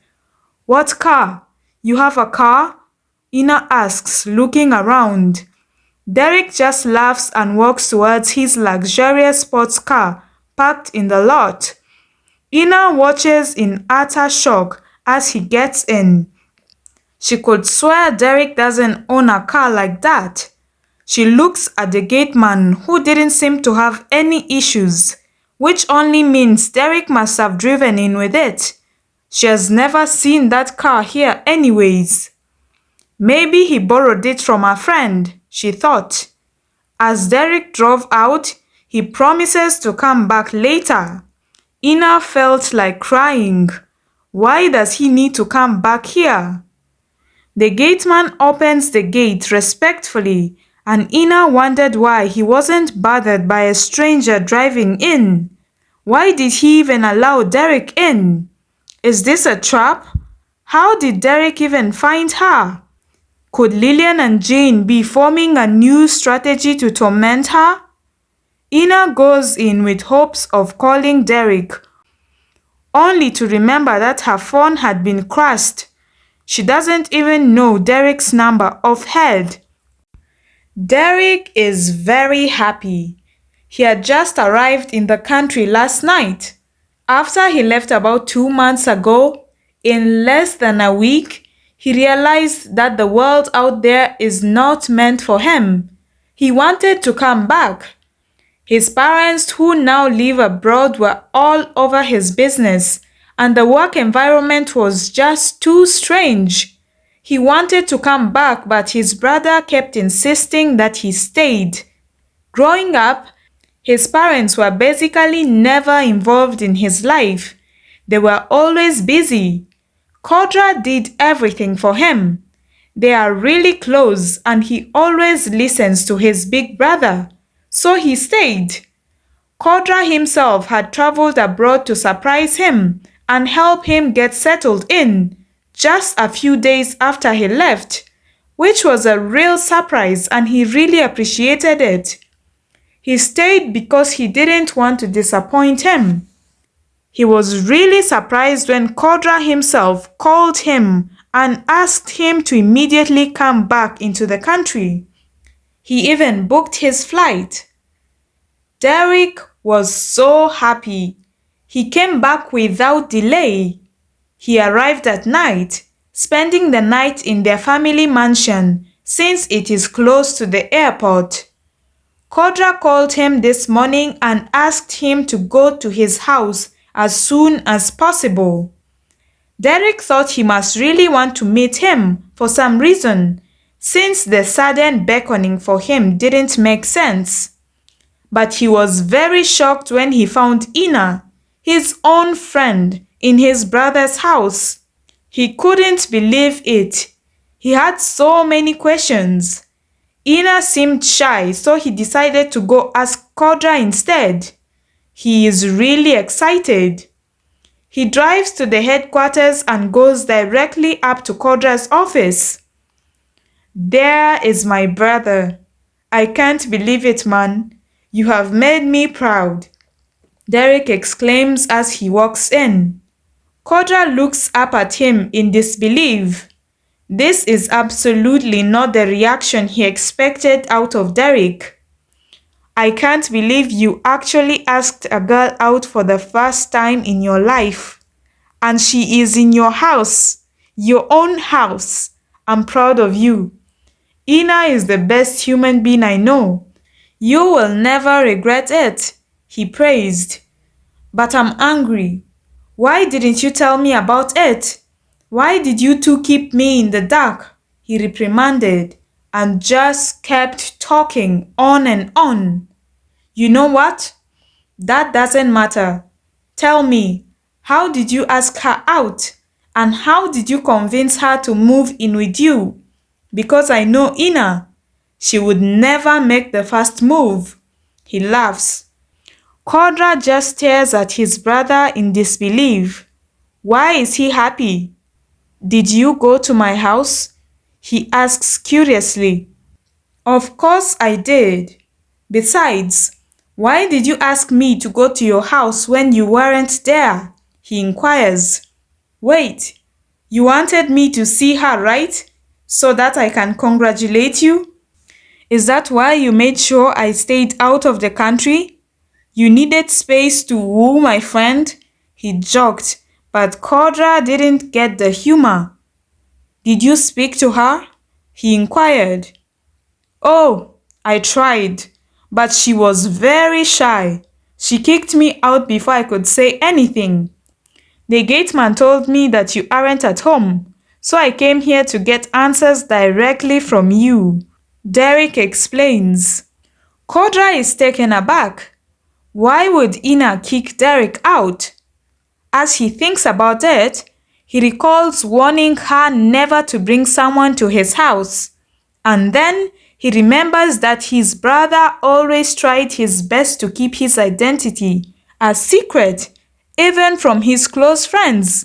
What car? You have a car? Ina asks, looking around. Derek just laughs and walks towards his luxurious sports car parked in the lot. Ina watches in utter shock as he gets in. She could swear Derek doesn't own a car like that. She looks at the gateman, who didn't seem to have any issues, which only means Derek must have driven in with it. She has never seen that car here anyways. Maybe he borrowed it from a friend, she thought. As Derek drove out, he promises to come back later. Ina felt like crying. Why does he need to come back here? The gateman opens the gate respectfully, and Ina wondered why he wasn't bothered by a stranger driving in. Why did he even allow Derek in? Is this a trap? How did Derek even find her? Could Lillian and Jane be forming a new strategy to torment her? Ina goes in with hopes of calling Derek, only to remember that her phone had been crashed. She doesn't even know Derek's number offhand. Derek is very happy. He had just arrived in the country last night. After he left about 2 months ago, in less than a week, he realized that the world out there is not meant for him. He wanted to come back. His parents, who now live abroad, were all over his business, and the work environment was just too strange. He wanted to come back, but his brother kept insisting that he stayed. Growing up, his parents were basically never involved in his life. They were always busy. Kodra did everything for him. They are really close, and he always listens to his big brother. So he stayed. Codra himself had traveled abroad to surprise him and help him get settled in just a few days after he left, which was a real surprise, and he really appreciated it. He stayed because he didn't want to disappoint him. He was really surprised when Codra himself called him and asked him to immediately come back into the country. He even booked his flight. Derek was so happy. He came back without delay. He arrived at night, spending the night in their family mansion since it is close to the airport. Kodra called him this morning and asked him to go to his house as soon as possible. Derek thought he must really want to meet him for some reason, since the sudden beckoning for him didn't make sense. But he was very shocked when he found Ina, his own friend, in his brother's house. He couldn't believe it. He had so many questions. Ina seemed shy, so he decided to go ask Codra instead. He is really excited. He drives to the headquarters and goes directly up to Codra's office. There is my brother. I can't believe it, man. You have made me proud, Derek exclaims as he walks in. Codra looks up at him in disbelief. This is absolutely not the reaction he expected out of Derek. I can't believe you actually asked a girl out for the first time in your life. And she is in your house, your own house. I'm proud of you. Ina is the best human being I know. You will never regret it, he praised. But I'm angry. Why didn't you tell me about it? Why did you two keep me in the dark? He reprimanded and just kept talking on and on. You know what? That doesn't matter. Tell me, how did you ask her out? And how did you convince her to move in with you? Because I know Ina. She would never make the first move. He laughs. Kodra just stares at his brother in disbelief. Why is he happy? Did you go to my house? He asks curiously. Of course I did. Besides, why did you ask me to go to your house when you weren't there? He inquires. Wait, you wanted me to see her, right? So that I can congratulate you? Is that why you made sure I stayed out of the country? You needed space to woo my friend? He joked, but Codra didn't get the humor. Did you speak to her? He inquired. Oh, I tried, but she was very shy. She kicked me out before I could say anything. The gateman told me that you aren't at home, so I came here to get answers directly from you. Derek explains. Kodra is taken aback. Why would Ina kick Derek out? As he thinks about it, he recalls warning her never to bring someone to his house. And then he remembers that his brother always tried his best to keep his identity a secret, even from his close friends,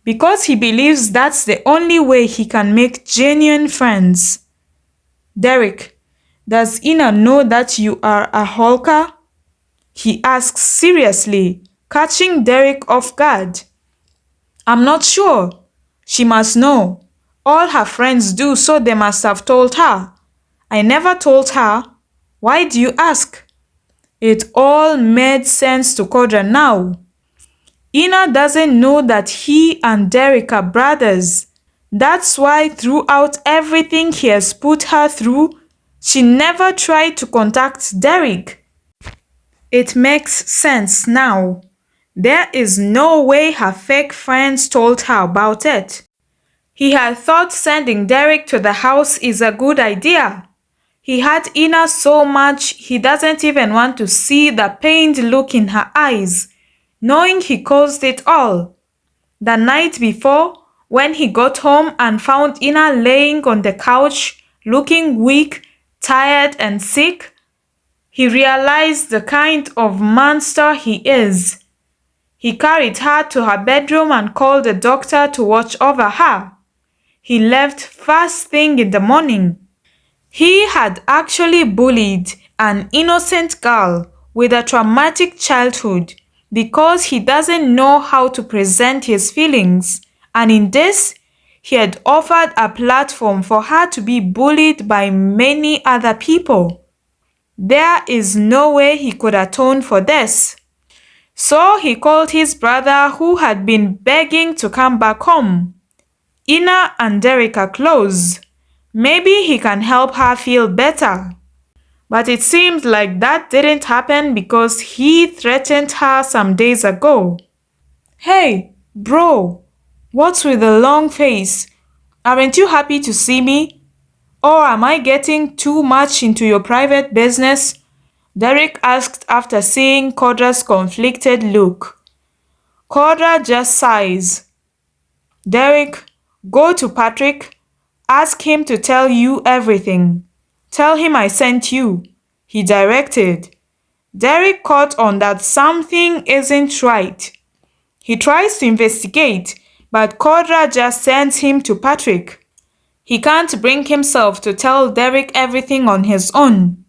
because he believes that's the only way he can make genuine friends. Derek, does Ina know that you are a hulker? He asks seriously, catching Derek off guard. I'm not sure. She must know. All her friends do, so they must have told her. I never told her. Why do you ask? It all made sense to Codra now. Ina doesn't know that he and Derek are brothers. That's why throughout everything he has put her through, she never tried to contact Derek. It makes sense now. There is no way her fake friends told her about it. He had thought sending Derek to the house is a good idea. He had Ina so much he doesn't even want to see the pained look in her eyes, knowing he caused it all. The night before, when he got home and found Ina laying on the couch, looking weak, tired and sick, he realized the kind of monster he is. He carried her to her bedroom and called a doctor to watch over her. He left first thing in the morning. He had actually bullied an innocent girl with a traumatic childhood because he doesn't know how to present his feelings, and in this, he had offered a platform for her to be bullied by many other people. There is no way he could atone for this. So he called his brother who had been begging to come back home. Ina and Derek are close. Maybe he can help her feel better. But it seemed like that didn't happen because he threatened her some days ago. Hey, bro, what's with the long face? Aren't you happy to see me? Or am I getting too much into your private business? Derek asked after seeing Codra's conflicted look. Codra just sighs. Derek, go to Patrick. Ask him to tell you everything. Tell him I sent you, he directed. Derek caught on that something isn't right. He tries to investigate, but Kodra just sends him to Patrick. He can't bring himself to tell Derek everything on his own.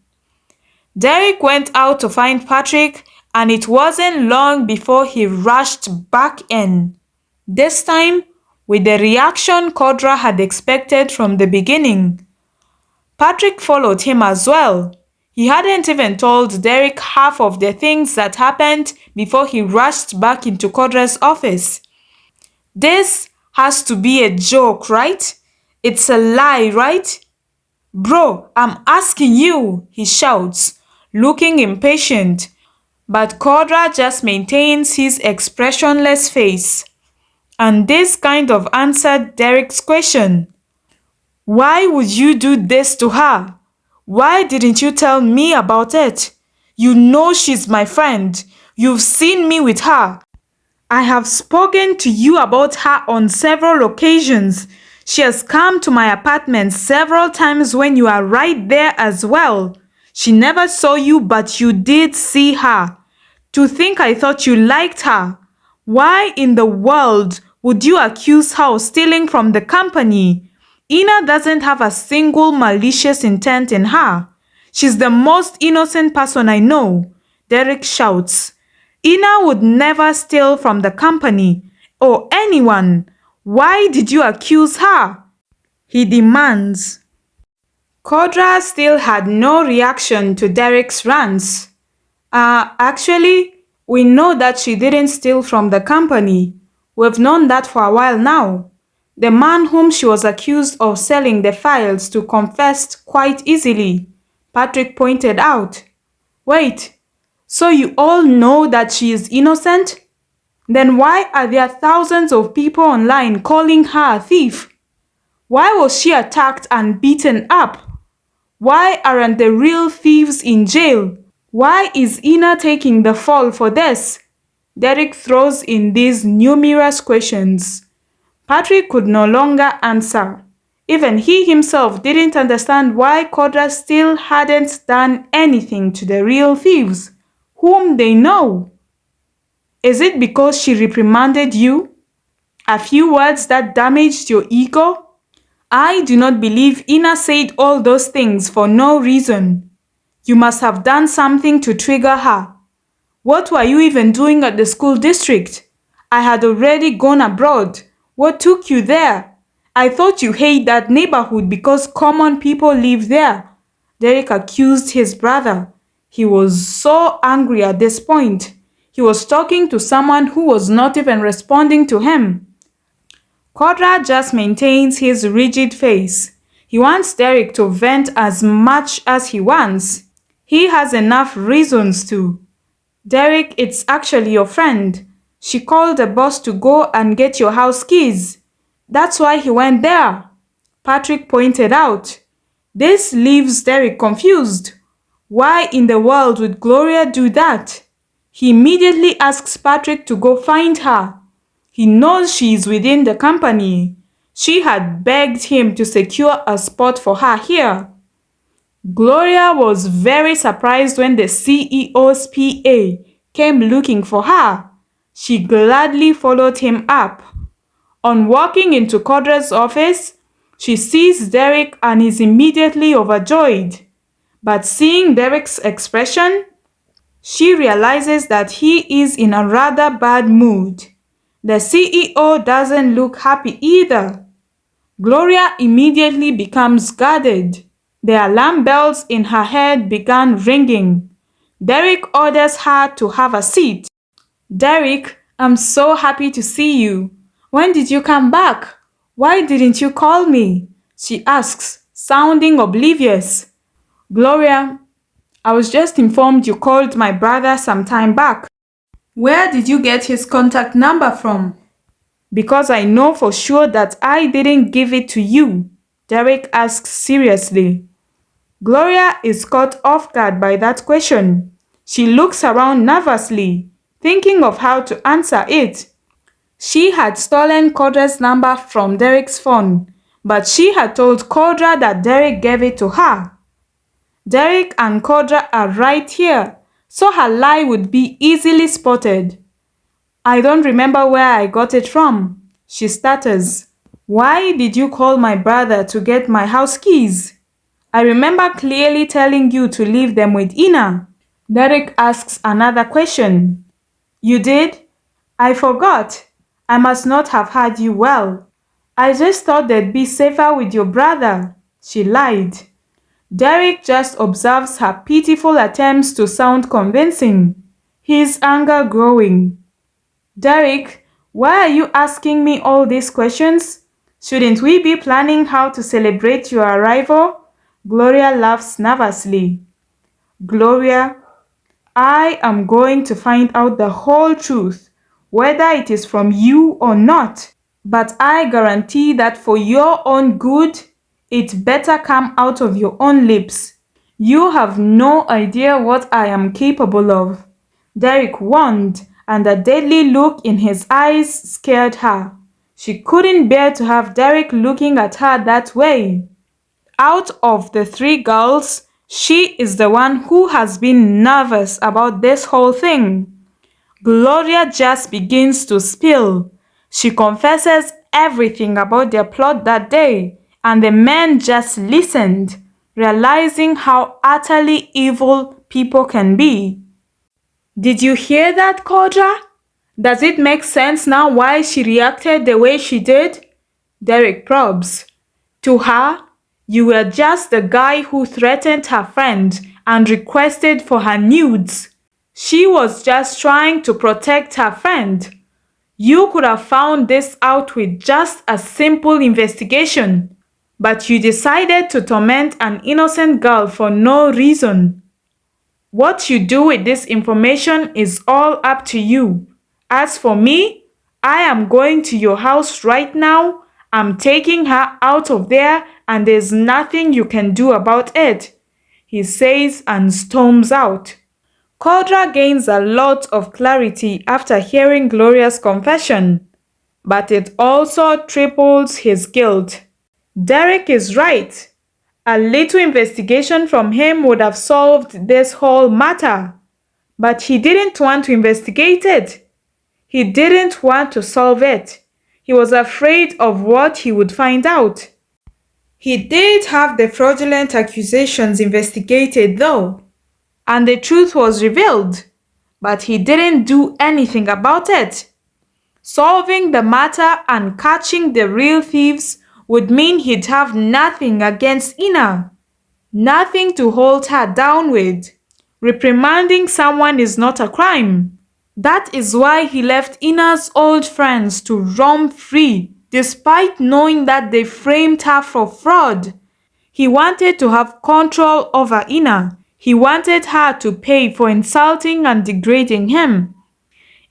Derek went out to find Patrick, and it wasn't long before he rushed back in. This time, with the reaction Kodra had expected from the beginning. Patrick followed him as well. He hadn't even told Derek half of the things that happened before he rushed back into Codra's office. This has to be a joke, right? It's a lie, right? Bro, I'm asking you, he shouts, looking impatient. But Codra just maintains his expressionless face. And this kind of answered Derek's question. Why would you do this to her? Why didn't you tell me about it? You know she's my friend. You've seen me with her. I have spoken to you about her on several occasions. She has come to my apartment several times when you are right there as well. She never saw you, but you did see her. To think I thought you liked her. Why in the world would you accuse her of stealing from the company? Ina doesn't have a single malicious intent in her. She's the most innocent person I know, Derek shouts. Ina would never steal from the company or anyone. Why did you accuse her? He demands. Kodra still had no reaction to Derek's rants. Actually, we know that she didn't steal from the company. We've known that for a while now. The man whom she was accused of selling the files to confessed quite easily, Patrick pointed out. Wait, so you all know that she is innocent? Then why are there thousands of people online calling her a thief? Why was she attacked and beaten up? Why aren't the real thieves in jail? Why is Ina taking the fall for this? Derek throws in these numerous questions. Patrick could no longer answer. Even he himself didn't understand why Codra still hadn't done anything to the real thieves, whom they know. Is it because she reprimanded you? A few words that damaged your ego? I do not believe Ina said all those things for no reason. You must have done something to trigger her. What were you even doing at the school district? I had already gone abroad. What took you there? I thought you hate that neighborhood because common people live there. Derek accused his brother. He was so angry at this point. He was talking to someone who was not even responding to him. Kodra just maintains his rigid face. He wants Derek to vent as much as he wants. He has enough reasons to. Derek, it's actually your friend. She called the boss to go and get your house keys. That's why he went there, Patrick pointed out. This leaves Derek confused. Why in the world would Gloria do that? He immediately asks Patrick to go find her. He knows she is within the company. She had begged him to secure a spot for her here. Gloria was very surprised when the CEO's PA came looking for her. She gladly followed him up. On walking into Codra's office, she sees Derek and is immediately overjoyed. But seeing Derek's expression, she realizes that he is in a rather bad mood. The CEO doesn't look happy either. Gloria immediately becomes guarded. The alarm bells in her head began ringing. Derek orders her to have a seat. Derek, I'm so happy to see you. When did you come back? Why didn't you call me? She asks, sounding oblivious. Gloria, I was just informed you called my brother some time back. Where did you get his contact number from? Because I know for sure that I didn't give it to you, Derek asks seriously. Gloria is caught off guard by that question. She looks around nervously, thinking of how to answer it. She had stolen Codra's number from Derek's phone, but she had told Codra that Derek gave it to her. Derek and Codra are right here, so her lie would be easily spotted. I don't remember where I got it from, she stutters. Why did you call my brother to get my house keys? I remember clearly telling you to leave them with Ina. Derek asks another question. You did? I forgot. I must not have heard you well. I just thought they'd be safer with your brother, she lied. Derek just observes her pitiful attempts to sound convincing, his anger growing. Derek, why are you asking me all these questions? Shouldn't we be planning how to celebrate your arrival? Gloria laughs nervously. Gloria, I am going to find out the whole truth, whether it is from you or not. But I guarantee that for your own good, it better come out of your own lips. You have no idea what I am capable of. Derek warned, and the deadly look in his eyes scared her. She couldn't bear to have Derek looking at her that way. Out of the three girls, she is the one who has been nervous about this whole thing. Gloria just begins to spill. She confesses everything about their plot that day, and the men just listened, realizing how utterly evil people can be. Did you hear that, Kodra? Does it make sense now why she reacted the way she did? Derek probes. To her, you were just the guy who threatened her friend and requested for her nudes. She was just trying to protect her friend. You could have found this out with just a simple investigation, but you decided to torment an innocent girl for no reason. What you do with this information is all up to you. As for me, I am going to your house right now. I'm taking her out of there and there's nothing you can do about it, he says and storms out. Codra gains a lot of clarity after hearing Gloria's confession, but it also triples his guilt. Derek is right. A little investigation from him would have solved this whole matter, but he didn't want to investigate it. He didn't want to solve it. He was afraid of what he would find out. He did have the fraudulent accusations investigated though, and the truth was revealed, but he didn't do anything about it. Solving the matter and catching the real thieves would mean he'd have nothing against Ina, nothing to hold her down with. Reprimanding someone is not a crime. That is why he left Ina's old friends to roam free, despite knowing that they framed her for fraud. He wanted to have control over Ina. He wanted her to pay for insulting and degrading him.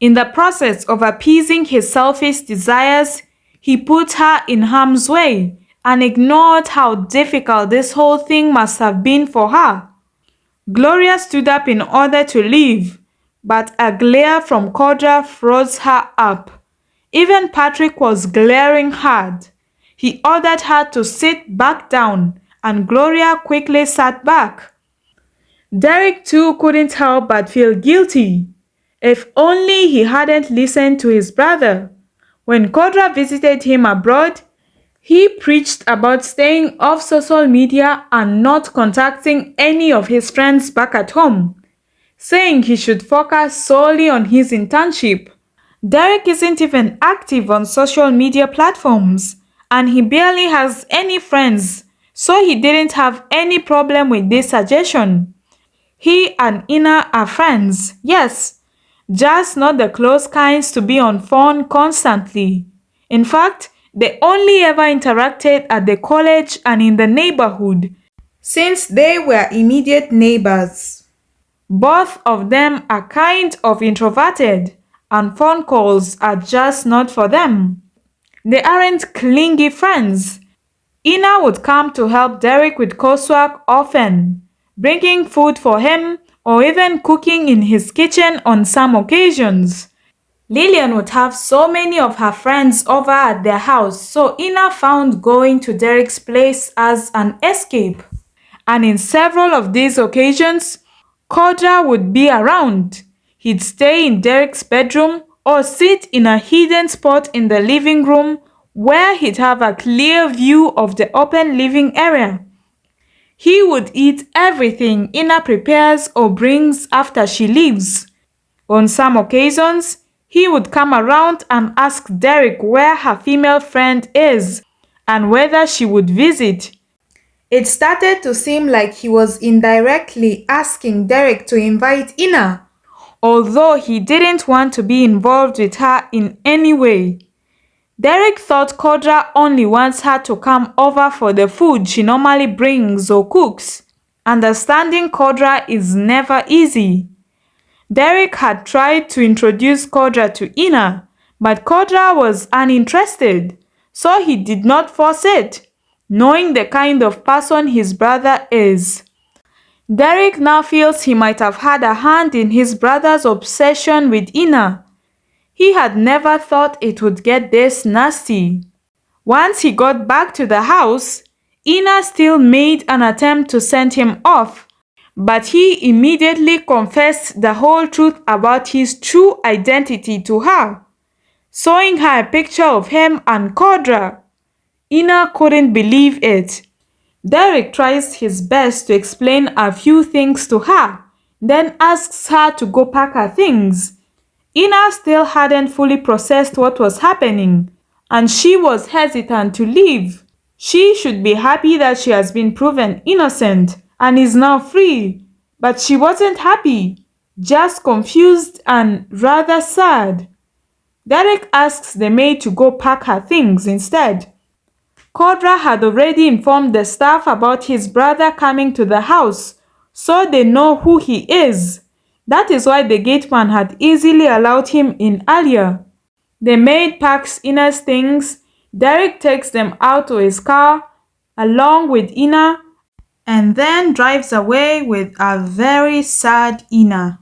In the process of appeasing his selfish desires, he put her in harm's way and ignored how difficult this whole thing must have been for her. Gloria stood up in order to leave, but a glare from Codra froze her up. Even Patrick was glaring hard. He ordered her to sit back down, and Gloria quickly sat back. Derek too couldn't help but feel guilty. If only he hadn't listened to his brother. When Kodra visited him abroad, he preached about staying off social media and not contacting any of his friends back at home, saying he should focus solely on his internship. Derek isn't even active on social media platforms, and he barely has any friends, so he didn't have any problem with this suggestion. He and Ina are friends, yes, just not the close kinds to be on phone constantly. In fact, they only ever interacted at the college and in the neighborhood, since they were immediate neighbors. Both of them are kind of introverted, and phone calls are just not for them. They aren't clingy friends. Ina would come to help Derek with coursework often, bringing food for him or even cooking in his kitchen on some occasions. Lillian would have so many of her friends over at their house, so Ina found going to Derek's place as an escape. And in several of these occasions, Kodra would be around. He'd stay in Derek's bedroom or sit in a hidden spot in the living room where he'd have a clear view of the open living area. He would eat everything Ina prepares or brings after she leaves. On some occasions, he would come around and ask Derek where her female friend is and whether she would visit. It started to seem like he was indirectly asking Derek to invite Ina, although he didn't want to be involved with her in any way. Derek thought Kodra only wants her to come over for the food she normally brings or cooks. Understanding Kodra is never easy. Derek had tried to introduce Kodra to Ina, but Kodra was uninterested, so he did not force it, knowing the kind of person his brother is. Derek now feels he might have had a hand in his brother's obsession with Ina. He had never thought it would get this nasty. Once he got back to the house, Ina still made an attempt to send him off, But he immediately confessed the whole truth about his true identity to her, showing her a picture of him and Codra. Ina couldn't believe it. Derek tries his best to explain a few things to her, then asks her to go pack her things. Ina still hadn't fully processed what was happening, and she was hesitant to leave. She should be happy that she has been proven innocent and is now free, but she wasn't happy, just confused and rather sad. Derek asks the maid to go pack her things instead. Kodra had already informed the staff about his brother coming to the house, so they know who he is. That is why the gateman had easily allowed him in earlier. The maid packs Ina's things, Derek takes them out to his car, along with Ina, and then drives away with a very sad Ina.